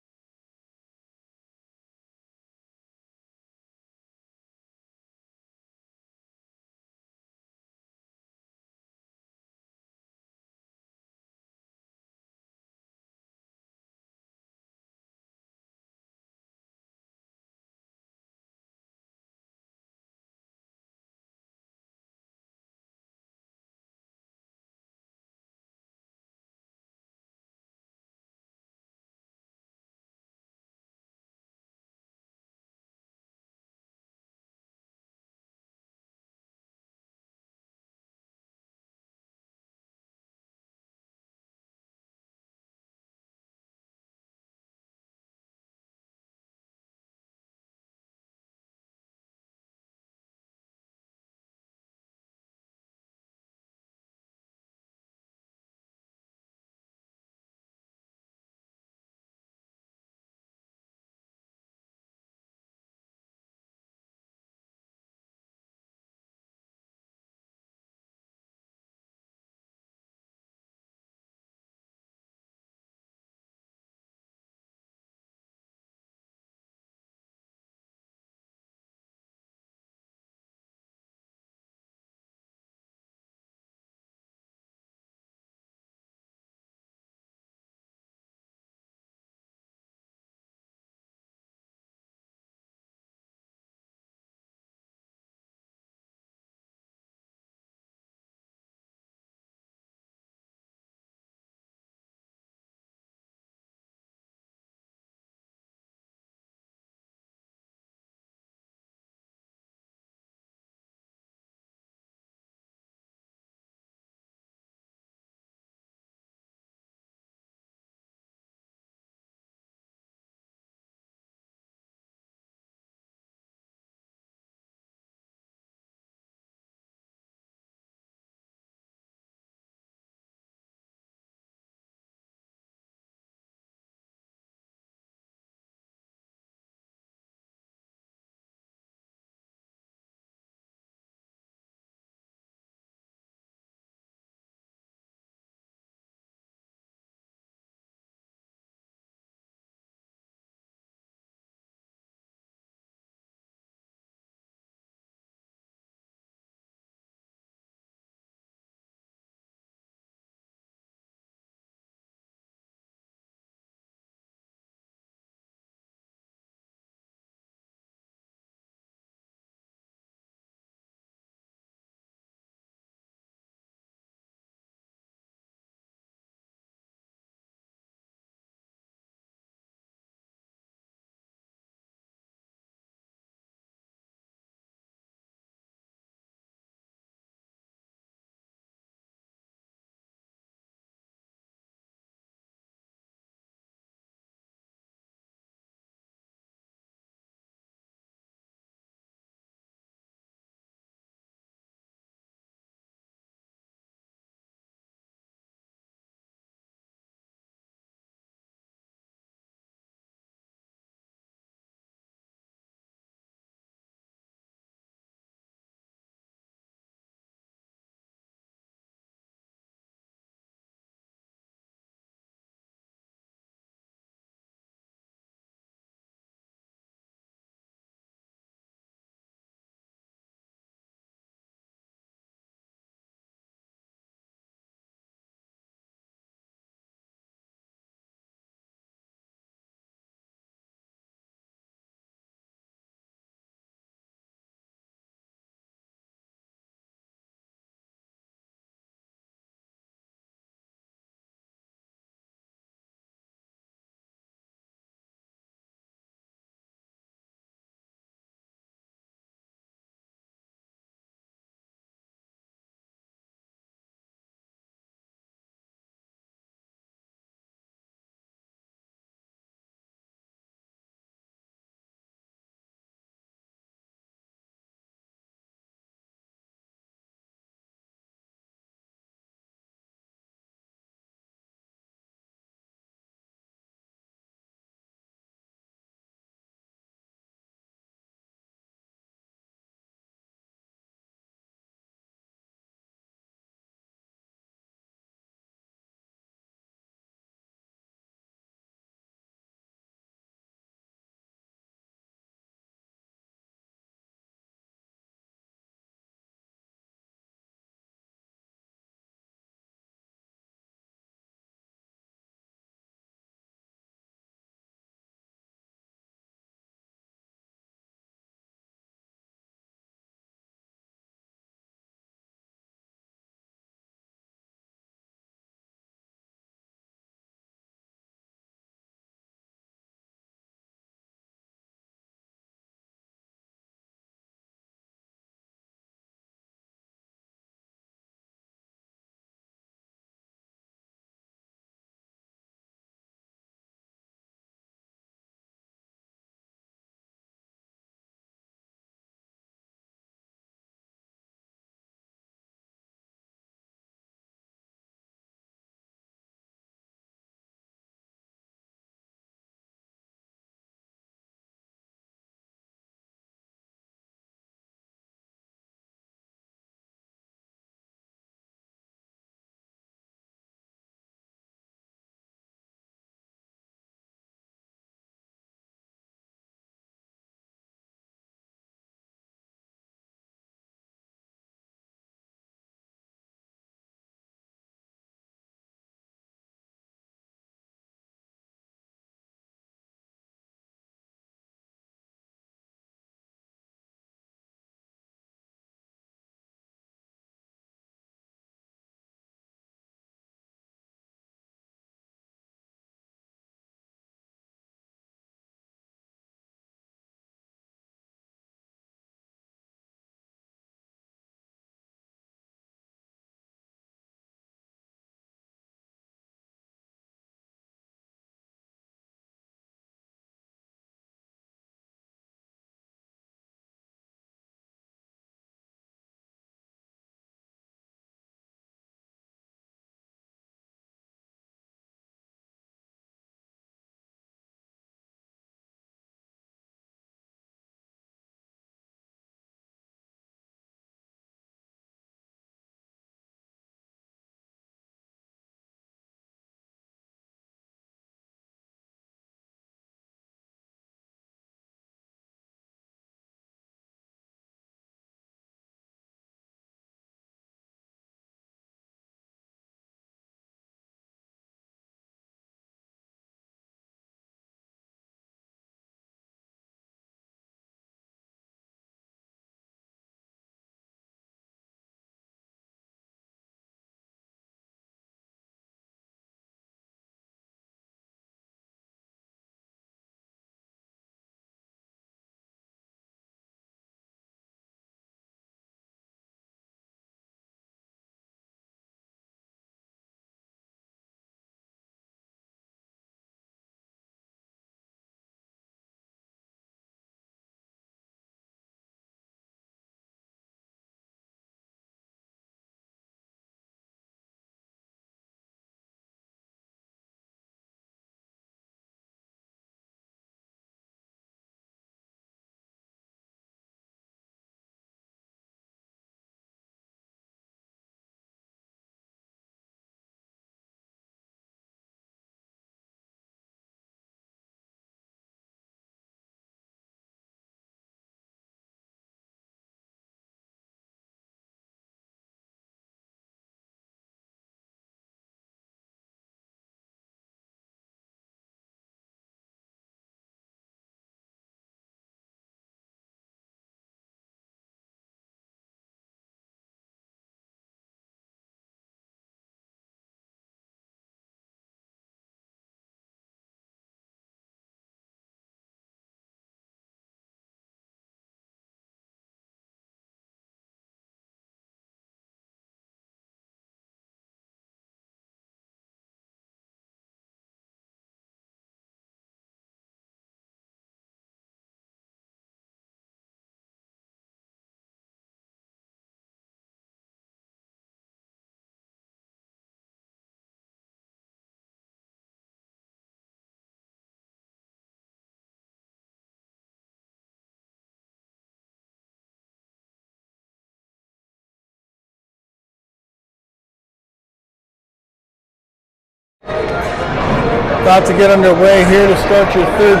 About to get underway here to start your third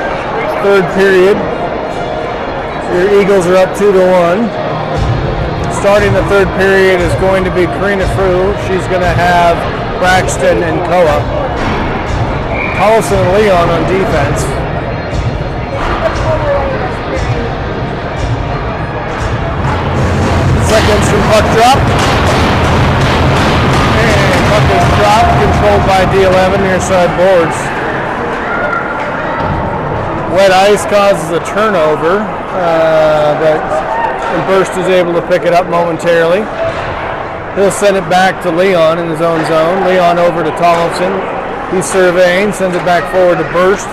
period. Your Eagles are up 2-1. Starting the third period is going to be Karina Frew. She's going to have Braxton and Koa. Collison and Leon on defense. Seconds from puck drop. And puck is dropped, controlled by D11 near side boards. Wet ice causes a turnover, but Burst is able to pick it up momentarily. He'll send it back to Leon in his own zone. Leon over to Tollefson. He's surveying, sends it back forward to Burst.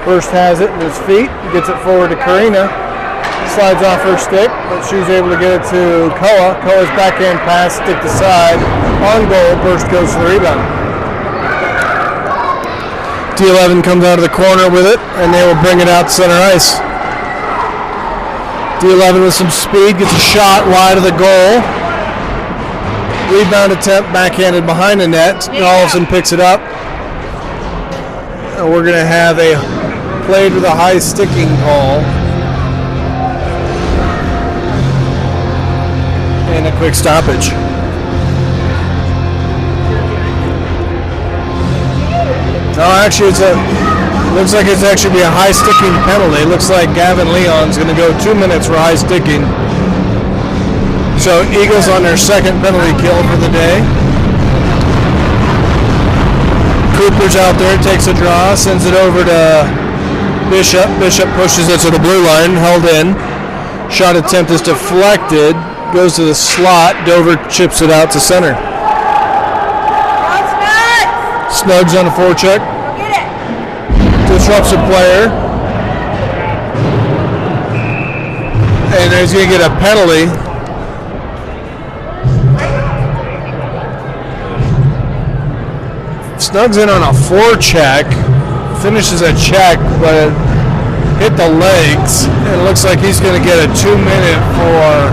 Burst has it in his feet, gets it forward to Karina. Slides off her stick, but she's able to get it to Koa. Koa's backhand pass, stick to side. On goal, Burst goes for the rebound. D11 comes out of the corner with it, and they will bring it out to center ice. D11 with some speed, gets a shot wide of the goal. Rebound attempt, backhanded behind the net. Tollefson picks it up. And we're going to have a played with a high sticking call. And a quick stoppage. No, actually, looks like it's actually be a high sticking penalty. It looks like Gavin Leon's going to go 2 minutes for high sticking. So Eagles on their second penalty kill for the day. Cooper's out there, takes a draw, sends it over to Bishop. Bishop pushes it to the blue line, held in. Shot attempt is deflected. Goes to the slot. Dover chips it out to center. Snugs on the forecheck. Disrupts a player. And he's going to get a penalty. Snugs in on a forecheck. Finishes a check, but it hit the legs. And it looks like he's going to get a 2-minute for,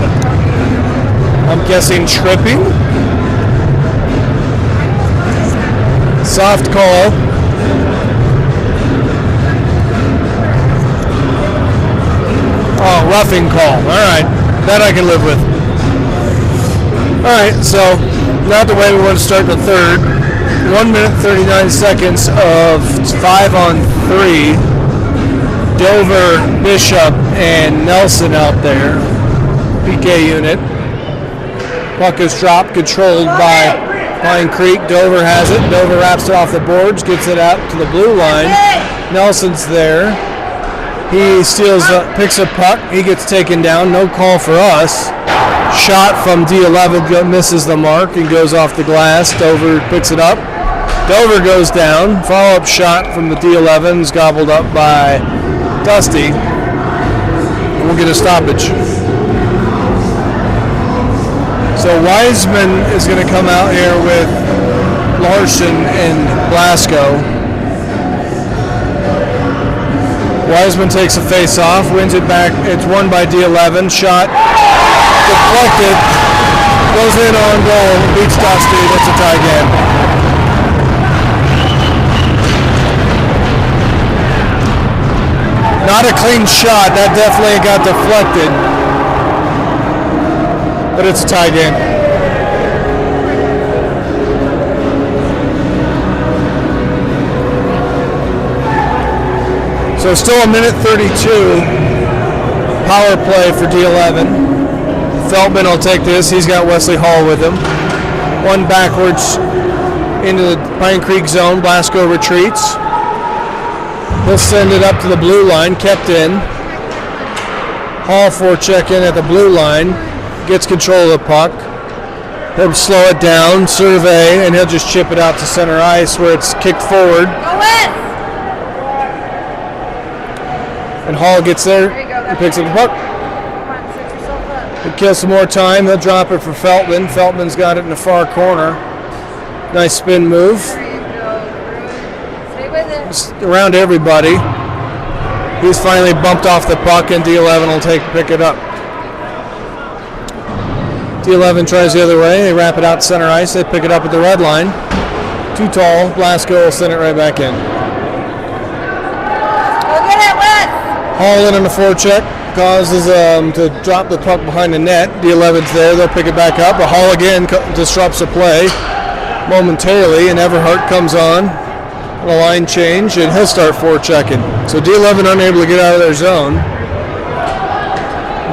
I'm guessing, tripping. Soft call. Oh, roughing call. All right. That I can live with. All right, so not the way we want to start the third. 1 minute 39 seconds of 5-on-3. Dover, Bishop, and Nelson out there. PK unit. Puck is dropped, controlled by Pine Creek. Dover has it. Dover wraps it off the boards, gets it out to the blue line. Nelson's there. He steals, picks a puck. He gets taken down. No call for us. Shot from D11 misses the mark and goes off the glass. Dover picks it up. Dover goes down. Follow-up shot from the D11's gobbled up by Dusty. We'll get a stoppage. So Wiseman is going to come out here with Larson and Blasco. Wiseman takes a face-off, wins it back. It's won by D11. Shot deflected, goes in on goal, beats Dusty. That's a tie game. Not a clean shot. That definitely got deflected. But it's a tie game. So still a minute 32. Power play for D11. Feldman will take this. He's got Wesley Hall with him. One backwards into the Pine Creek zone. Blasco retreats. He'll send it up to the blue line. Kept in. Hall forecheck in at the blue line. Gets control of the puck. He'll slow it down, survey, and he'll just chip it out to center ice where it's kicked forward. Go in! And Hall gets there and picks up the puck. Come on, set yourself up. He'll kill some more time. He'll drop it for Feltman. Feltman's got it in the far corner. Nice spin move. There you go. Stay with it. Just around everybody. He's finally bumped off the puck, and D11 will pick it up. D11 tries the other way. They wrap it out to center ice. They pick it up at the red line. Too tall. Blasco will send it right back in. Haul in on the forecheck causes to drop the puck behind the net. D11's there. They'll pick it back up. A haul again disrupts the play momentarily, and Everhart comes on a line change, and he'll start forechecking. So D11 unable to get out of their zone.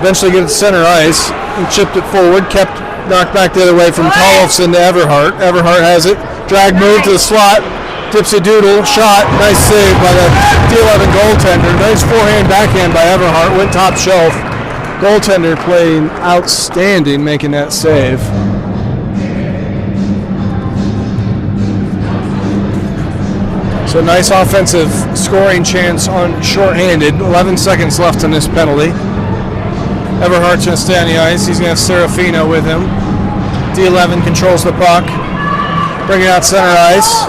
Eventually get it to center ice and chipped it forward, kept knocked back the other way from Tollefson to Everhart. Everhart has it. Drag move to the slot. Dipsy Doodle. Shot. Nice save by the D11 goaltender. Nice forehand backhand by Everhart. Went top shelf. Goaltender playing outstanding, making that save. So nice offensive scoring chance on shorthanded. 11 seconds left on this penalty. Everhart's going to stay on the ice. He's going to have Serafino with him. D11 controls the puck. Bring it out center ice.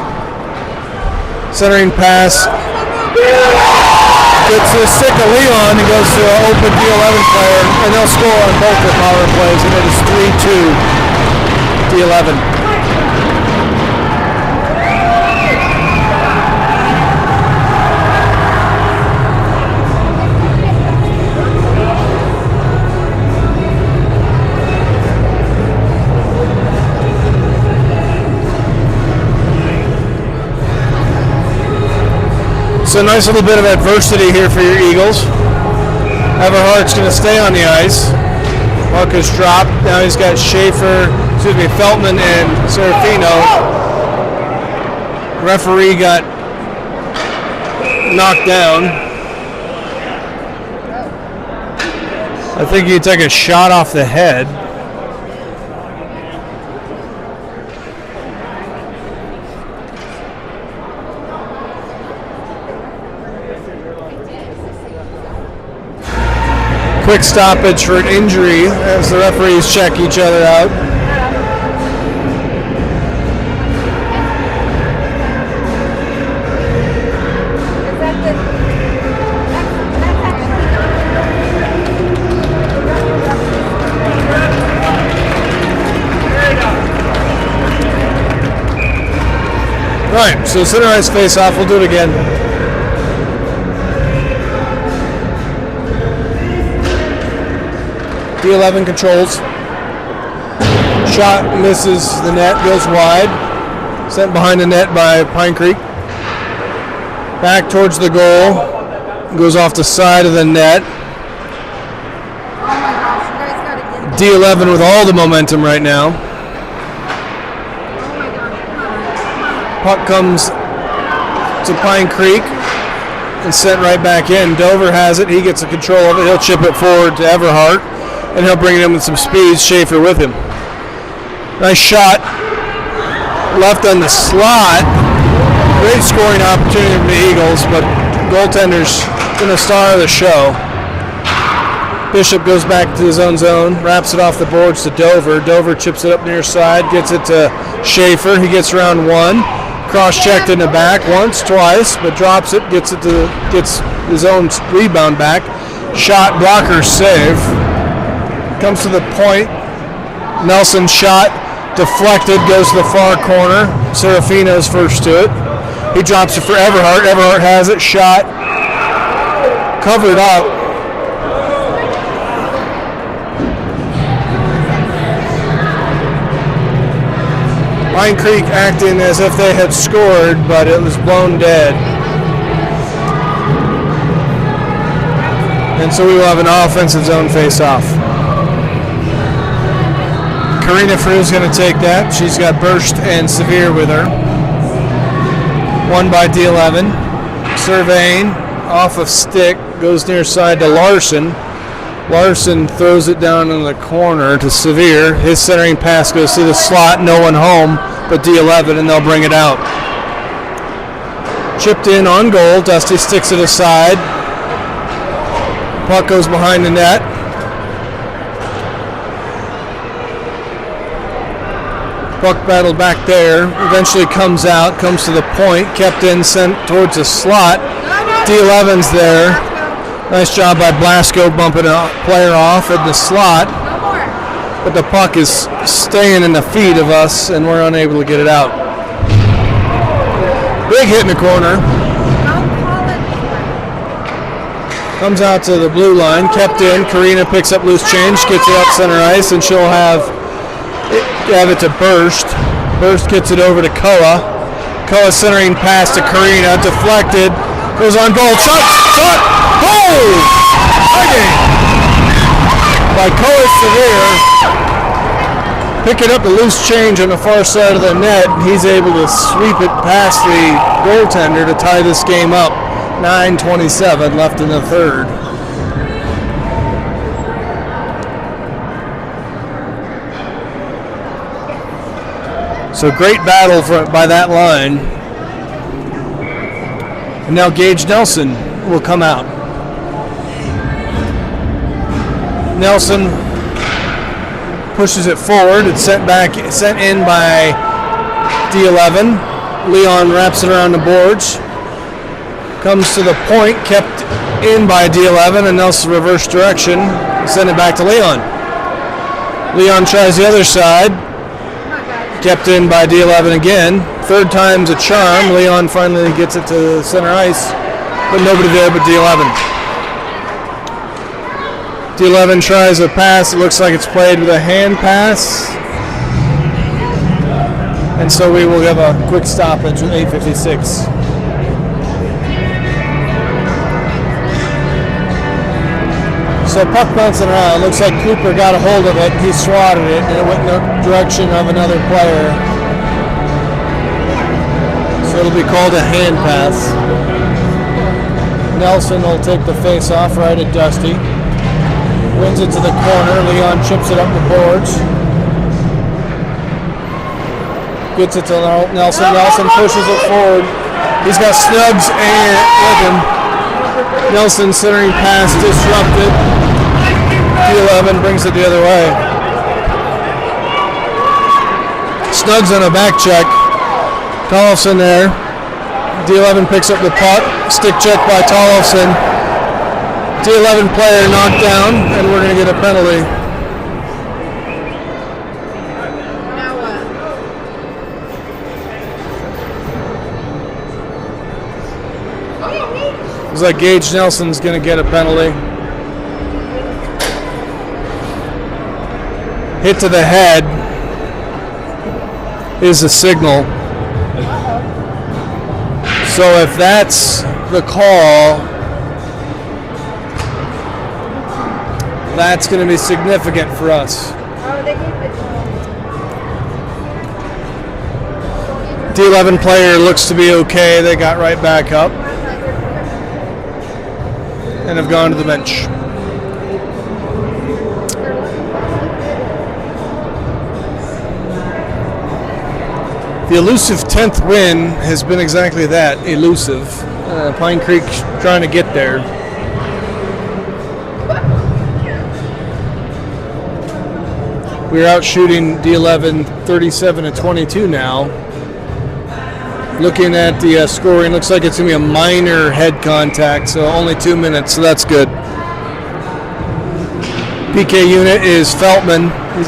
Centering pass. Gets to the stick of Leon and goes to an open D11 player. And they'll score on both the power plays. And it is 3-2 D11. So a nice little bit of adversity here for your Eagles. Everhart's going to stay on the ice. Puck is dropped. Now he's got Feldman and Serafino. Referee got knocked down. I think he took a shot off the head. Quick stoppage for an injury as the referees check each other out. Right, so center ice face off, we'll do it again. D11 controls. Shot misses the net, goes wide. Sent behind the net by Pine Creek. Back towards the goal. Goes off the side of the net. D11 with all the momentum right now. Puck comes to Pine Creek and sent right back in. Dover has it. He gets the control of it. He'll chip it forward to Everhart. And he'll bring it in with some speed. Schaefer with him. Nice shot. Left on the slot. Great scoring opportunity for the Eagles, but goaltender's been the star of the show. Bishop goes back to his own zone, wraps it off the boards to Dover. Dover chips it up near side, gets it to Schaefer. He gets around one. Cross-checked in the back once, twice, but drops it, gets his own rebound back. Shot, blocker, save. Comes to the point. Nelson's shot deflected, goes to the far corner. Serafino's first to it. He drops it for Everhart. Everhart has it. Shot. Covered up. Pine Creek acting as if they had scored, but it was blown dead. And so we will have an offensive zone face-off. Karina Frew's going to take that. She's got Burst and Severe with her. Won by D11. Surveying off of stick, goes near side to Larson. Larson throws it down in the corner to Severe. His centering pass goes through the slot, no one home but D11, and they'll bring it out. Chipped in on goal. Dusty sticks it aside. Puck goes behind the net. Puck battle back there, eventually comes out, comes to the point, kept in, sent towards the slot. D11's there. Nice job by Blasco bumping a player off at the slot. But the puck is staying in the feet of us, and we're unable to get it out. Big hit in the corner. Comes out to the blue line, kept in. Karina picks up loose change, gets it up center ice, and she'll have it to Burst. Burst gets it over to Koa. Koa centering pass to Karina, deflected, goes on goal, shot, goal! Again by Koa Severe. Picking up the loose change on the far side of the net, he's able to sweep it past the goaltender to tie this game up. 9:27 left in the third. So great battle by that line. And now Gage Nelson will come out. Nelson pushes it forward. It's sent in by D11. Leon wraps it around the boards. Comes to the point, kept in by D11, and Nelson reverse direction. Send it back to Leon. Leon tries the other side. Kept in by D11 again. Third time's a charm. Leon finally gets it to center ice, but nobody there but D11. D11 tries a pass. It looks like it's played with a hand pass. And so we will have a quick stoppage with 8:56. So puck bouncing around. Looks like Cooper got a hold of it. He swatted it, and it went in the direction of another player. So it'll be called a hand pass. Nelson will take the face off right at Dusty. Wins it to the corner. Leon chips it up the boards. Gets it to Nelson. Nelson pushes it forward. He's got Snugs and with him. Nelson centering pass disrupted. D11 brings it the other way. Snugs on a back check. Tollefson there. D11 picks up the puck. Stick check by Tollefson. D11 player knocked down, and we're going to get a penalty. Now what? Looks like Gage Nelson's going to get a penalty. Hit to the head is a signal. So if that's the call, that's going to be significant for us. Oh, they gave it. D11 player looks to be okay. They got right back up and have gone to the bench. The elusive 10th win has been exactly that, elusive. Pine Creek trying to get there. We're out shooting D11 37-22 now. Looking at the scoring, looks like it's going to be a minor head contact, so only 2 minutes, so that's good. PK unit is Feltman. He's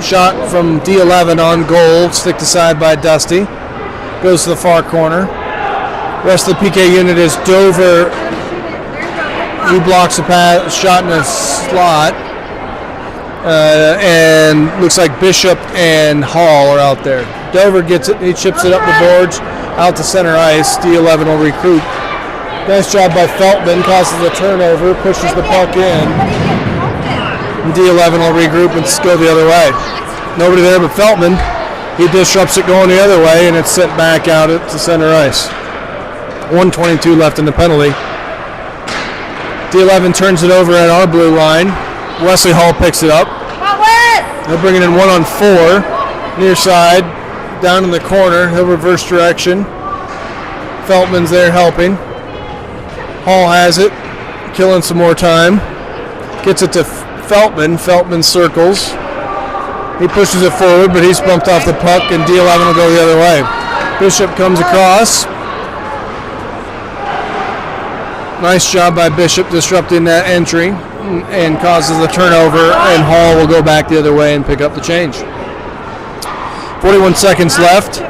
shot from D11 on goal, stick to side by Dusty. Goes to the far corner. Rest of the PK unit is Dover. He blocks a pass, shot in a slot. And looks like Bishop and Hall are out there. Dover gets it, he chips it up the boards, out to center ice. D11 will recruit. Nice job by Feltman, causes a turnover, pushes the puck in. D11 will regroup and go the other way. Nobody there but Feltman. He disrupts it going the other way, and it's sent back out to center ice. 1:22 left in the penalty. D11 turns it over at our blue line. Wesley Hall picks it up. They'll bring it in 1-on-4. Near side, down in the corner. He'll reverse direction. Feltman's there helping. Hall has it, killing some more time. Gets it to Feltman. Feltman circles. He pushes it forward, but he's bumped off the puck, and D11 will go the other way. Bishop comes across. Nice job by Bishop disrupting that entry and causes the turnover, and Hall will go back the other way and pick up the change. 41 seconds left.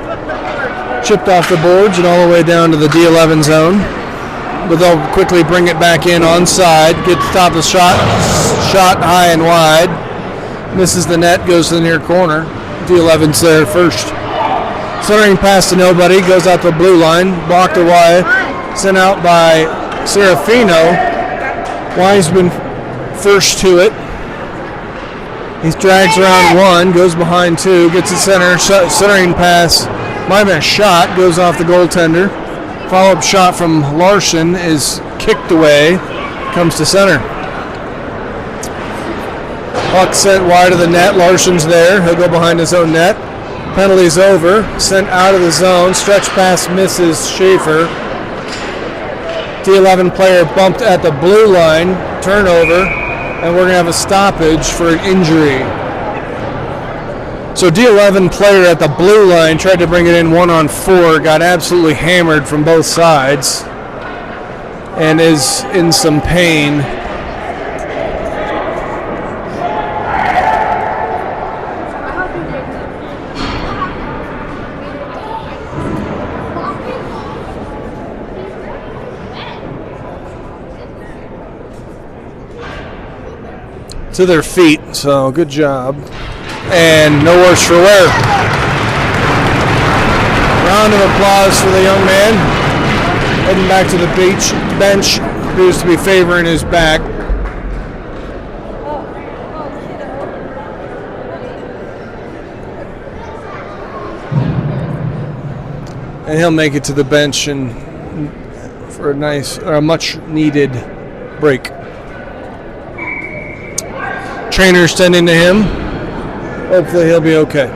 Chipped off the boards and all the way down to the D11 zone. but they'll quickly bring it back in onside. Get the top of the shot high and wide. Misses the net, goes to the near corner. D11's there first. Centering pass to nobody, goes out to the blue line, blocked away, sent out by Serafino. Wiseman first to it. He drags around one, goes behind two, gets the centering pass. Might have been a shot, goes off the goaltender. Follow-up shot from Larson is kicked away, comes to center. Puck sent wide of the net, Larson's there, he'll go behind his own net. Penalty's over, sent out of the zone, stretch pass misses Schaefer. D11 player bumped at the blue line, turnover, and we're going to have a stoppage for an injury. So D11 player at the blue line tried to bring it in 1-on-4, got absolutely hammered from both sides, and is in some pain. To their feet, so good job. And no worse for wear. Round of applause for the young man. Heading back to the bench. Appears to be favoring his back. And he'll make it to the bench and for a much needed break. Trainer's tending to him. Hopefully he'll be okay.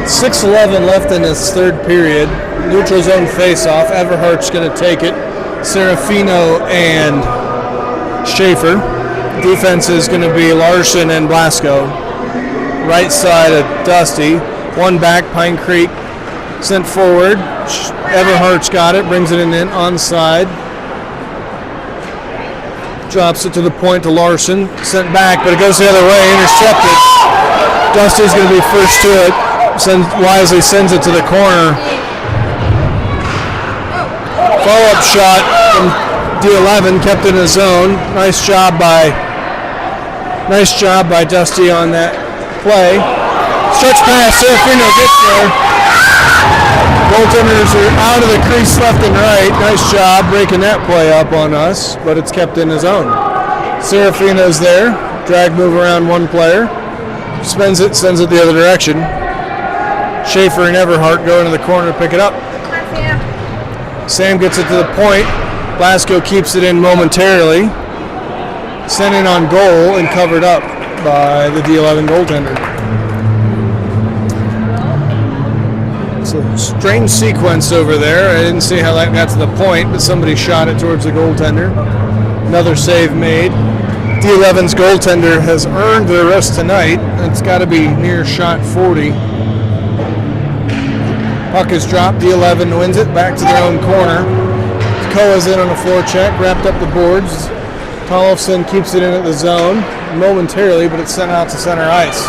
6:11 left in this third period. Neutral zone face-off. Everhart's going to take it. Serafino and Schaefer. Defense is going to be Larson and Blasco. Right side of Dusty. One back, Pine Creek. Sent forward. Everhart's got it. Brings it in onside. Drops it to the point to Larson. Sent back, but it goes the other way. Intercepted. Dusty's going to be first to it. Wisely sends it to the corner. Follow-up shot from D11, kept in his zone. Nice job by Dusty on that play. Stretch pass. Serafino gets there. Goaltenders are out of the crease left and right. Nice job breaking that play up on us, but it's kept in his own. Serafino's there. Drag move around one player. Spins it, sends it the other direction. Schaefer and Everhart go into the corner to pick it up. Sam gets it to the point. Blasco keeps it in momentarily. Sent in on goal and covered up by the D11 goaltender. It's a strange sequence over there. I didn't see how that got to the point, but somebody shot it towards the goaltender. Another save made. D11's goaltender has earned the rest tonight. It's got to be near shot 40. Puck is dropped. D11 wins it back to their own corner. Koa's in on a floor check, wrapped up the boards. Tollefson keeps it in at the zone momentarily, but it's sent out to center ice.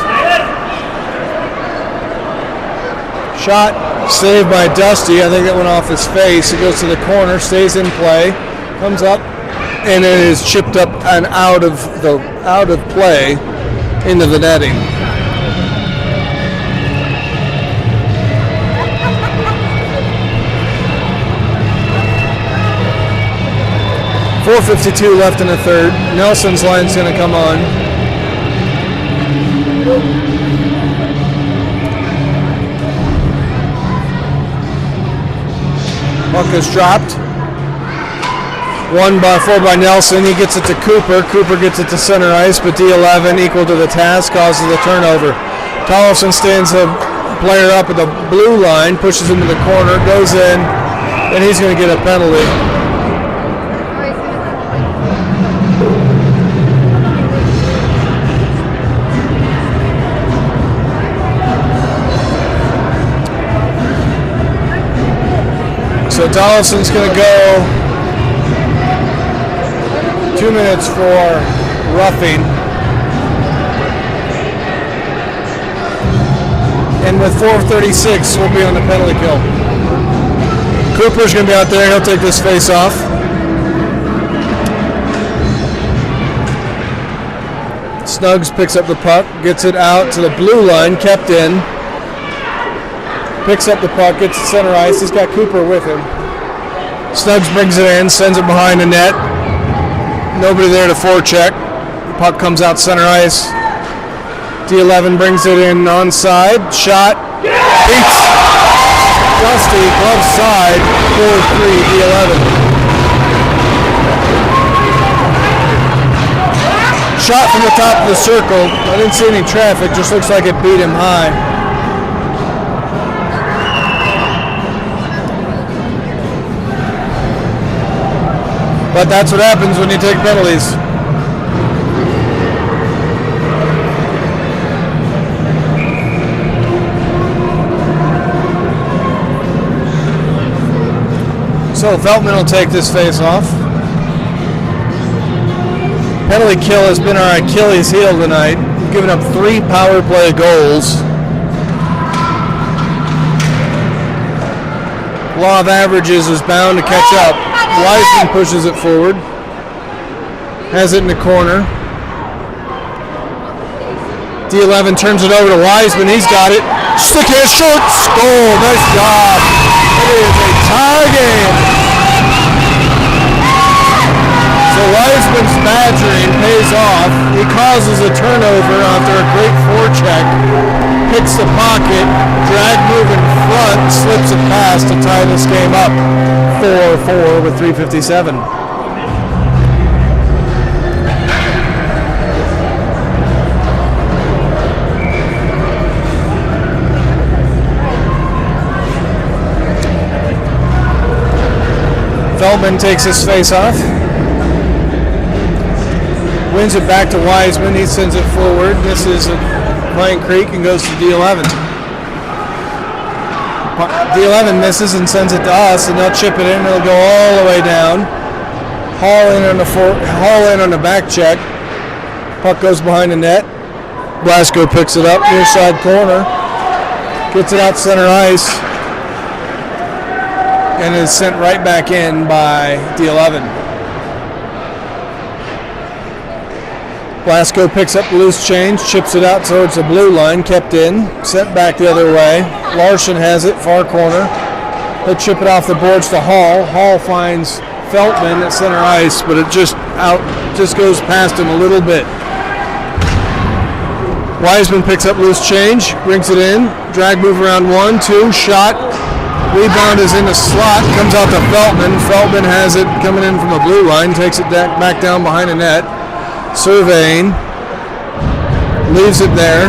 Shot saved by Dusty. I think that went off his face. It goes to the corner, stays in play, comes up, and it is chipped up and out of play into the netting. .452 left in the third. Nelson's line's going to come on. Puck is dropped. 4 by Nelson. He gets it to Cooper. Cooper gets it to center ice, but D11, equal to the task, causes the turnover. Tollefson stands a player up at the blue line, pushes him to the corner, goes in, and he's going to get a penalty. So Tollefson's going to go 2 minutes for roughing. And with 4:36, we'll be on the penalty kill. Cooper's going to be out there. He'll take this face off. Snuggs picks up the puck, gets it out to the blue line, kept in. Picks up the puck, gets to center ice. He's got Cooper with him. Snuggs brings it in, sends it behind the net. Nobody there to forecheck. Puck comes out center ice. D11 brings it in onside. Shot. Beats Dusty. Glove side. 4-3 D11. Shot from the top of the circle. I didn't see any traffic. Just looks like it beat him high. But that's what happens when you take penalties. So Feltman will take this face off. Penalty kill has been our Achilles heel tonight. We've given up 3 power play goals. Law of averages is bound to catch up. Wiseman pushes it forward. Has it in the corner. D11 turns it over to Wiseman. He's got it. Stick his shoots. Goal. Nice job. It is a tie game. So Wiseman's badgering pays off. He causes a turnover after a great forecheck. Picks the pocket. Drag move in front. Slips it past to tie this game up. 4-4 with 3:57. Feldman takes his face off. Wins it back to Wiseman. He sends it forward. This is Pine Creek and goes to D11. D11 misses and sends it to us, and they'll chip it in. It'll go all the way down. Haul in on the back check. Puck goes behind the net. Blasco picks it up near side corner. Gets it out center ice. And is sent right back in by D11. Blasco picks up the loose change, chips it out towards the blue line, kept in, sent back the other way. Larson has it, far corner. He'll chip it off the boards to Hall. Hall finds Feltman at center ice, but it just goes past him a little bit. Wiseman picks up loose change, brings it in, drag move around 1-2, shot. Rebound is in the slot, comes out to Feltman. Feltman has it coming in from the blue line, takes it back down behind the net. Surveying, leaves it there.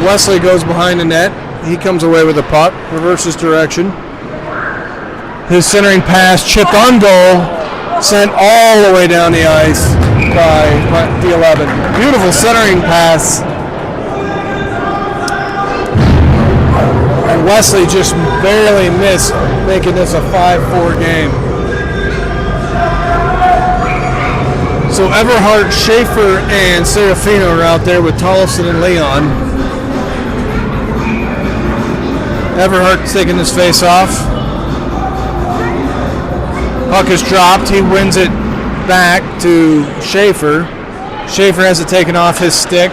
Wesley goes behind the net. He comes away with the puck, reverses direction. His centering pass chipped on goal, sent all the way down the ice by D11. Beautiful centering pass. And Wesley just barely missed, making this a 5-4 game. So Everhart, Schaefer, and Serafino are out there with Tollefson and Leon. Everhart's taking this face off. Puck is dropped. He wins it back to Schaefer. Schaefer has it taken off his stick.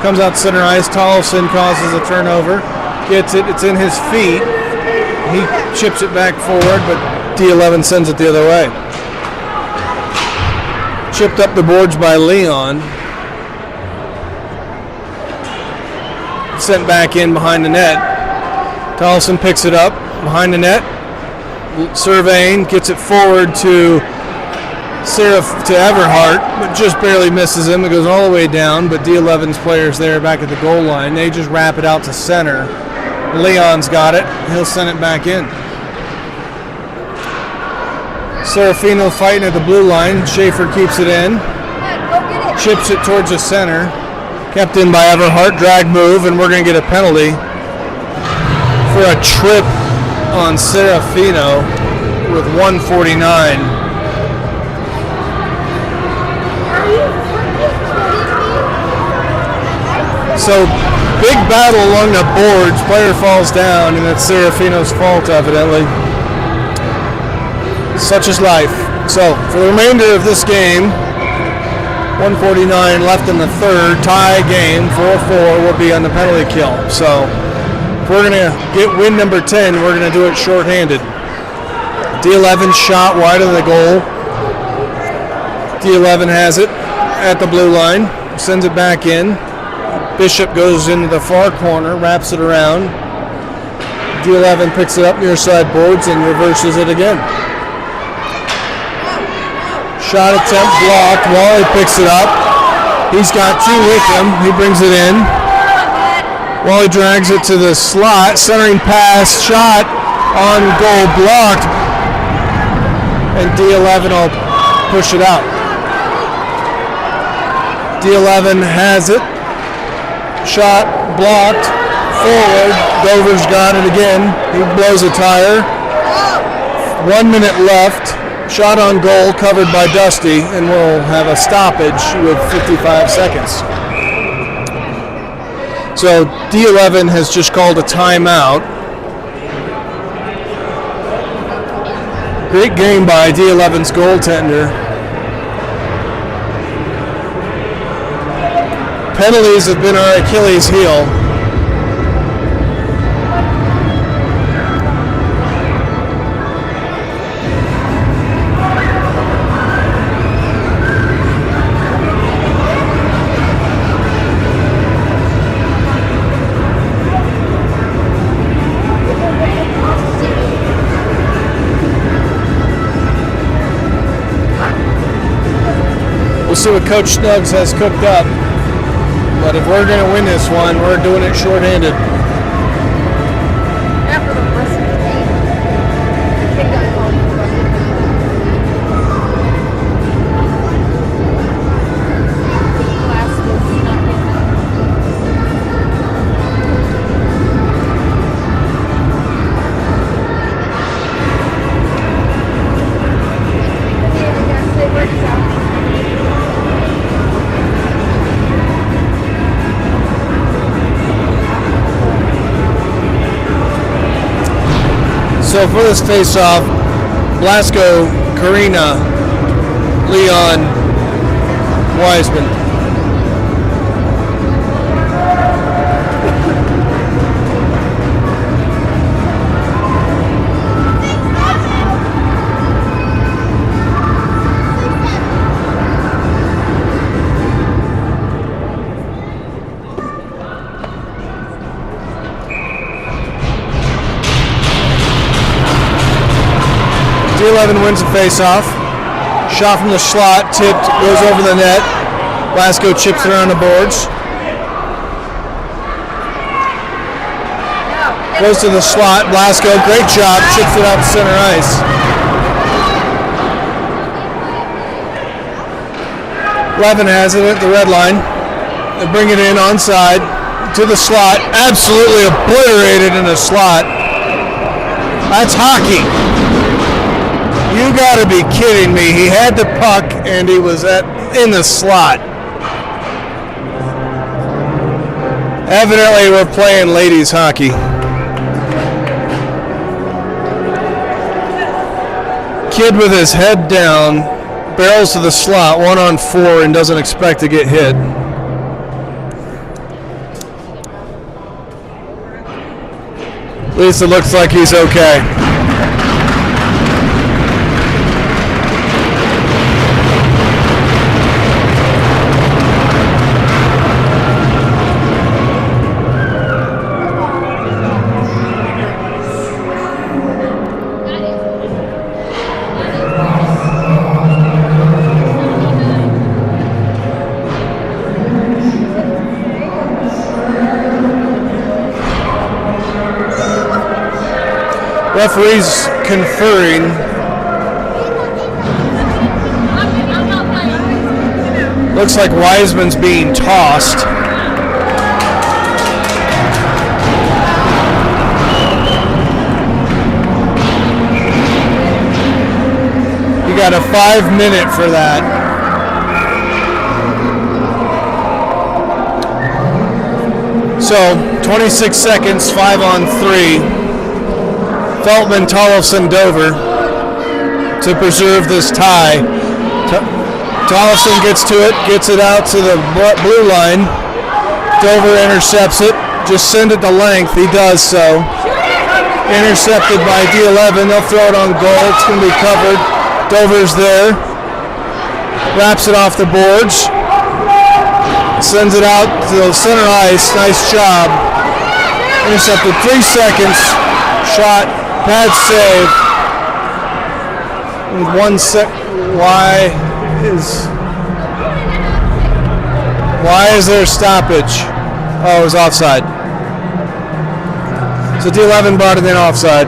Comes out center ice. Tollefson causes a turnover. Gets it. It's in his feet. He chips it back forward, but D11 sends it the other way. Chipped up the boards by Leon. Sent back in behind the net. Tollefson picks it up behind the net. Surveying, gets it forward to Everhart, but just barely misses him. It goes all the way down, but D11's players there back at the goal line. They just wrap it out to center. Leon's got it. He'll send it back in. Serafino fighting at the blue line. Schaefer keeps it in. Chips it towards the center. Kept in by Everhart. Drag move, and we're going to get a penalty for a trip on Serafino with 1:49. So, big battle along the boards. Player falls down, and it's Serafino's fault, evidently. Such is life. So for the remainder of this game, 149 left in the third, tie game, 4-4 will be on the penalty kill. So if we're going to get win number 10, we're going to do it shorthanded. D11 shot wide of the goal. D11 has it at the blue line, sends it back in. Bishop goes into the far corner, wraps it around. D11 picks it up near sideboards and reverses it again. Shot attempt blocked. Wally picks it up. He's got two with him. He brings it in. Wally drags it to the slot. Centering pass. Shot on goal blocked. And D11 will push it out. D11 has it. Shot blocked. Forward. Dover's got it again. He blows a tire. 1 minute left. Shot on goal covered by Dusty, and we'll have a stoppage with 55 seconds. So D11 has just called a timeout. Great game by D11's goaltender. Penalties have been our Achilles heel. We'll see what Coach Snuggs has cooked up. But if we're going to win this one, we're doing it shorthanded. After the first game, the kid got called for class was not So for this face-off, Blasco, Karina, Leon, Wiseman. D11 wins the face-off. Shot from the slot, tipped, goes over the net. Blasco chips it around the boards. Goes to the slot. Blasco, great job, chips it out to center ice. 11 has it at the red line. They bring it in onside to the slot. Absolutely obliterated in the slot. That's hockey. You gotta be kidding me. He had the puck and he was in the slot. Evidently we're playing ladies hockey. Kid with his head down, barrels to the slot, 1-on-4 and doesn't expect to get hit. At least it looks like he's okay. Referees conferring. Looks like Wiseman's being tossed. You got a 5-minute for that. So 26 seconds, 5-on-3. Feltman, Tollefson, Dover. to preserve this tie. Tollefson gets to it, gets it out to the blue line. Dover intercepts it, just send it to length. He does so. Intercepted by D11. They'll throw it on goal. It's going to be covered. Dover's there. Wraps it off the boards. Sends it out to the center ice. Nice job. Intercepted 3 seconds. Shot. Pad save. With 1 sec. Why is there stoppage? Oh, it was offside. So D11 brought it in offside.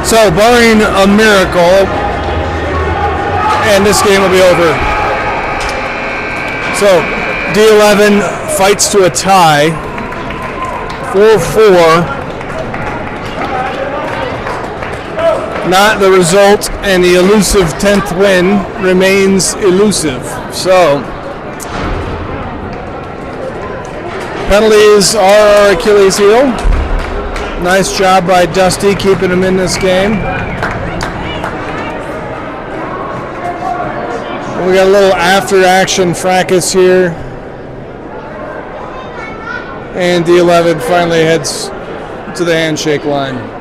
So barring a miracle, and this game will be over. So D11 fights to a tie, 4-4. Not the result, and the elusive 10th win remains elusive. So penalties are our Achilles heel. Nice job by Dusty keeping him in this game. We got a little after-action fracas here. And D11 finally heads to the handshake line.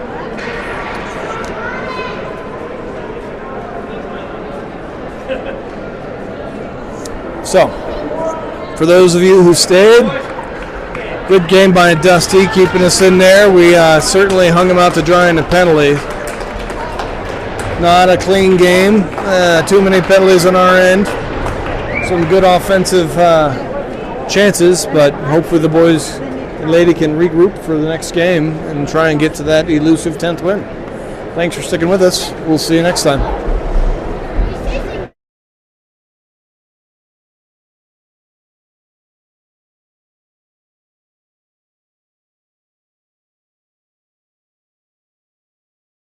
So, for those of you who stayed, good game by Dusty, keeping us in there. We certainly hung him out to dry in the penalty. Not a clean game. Too many penalties on our end. Some good offensive chances, but hopefully the boys and lady can regroup for the next game and try and get to that elusive 10th win. Thanks for sticking with us. We'll see you next time.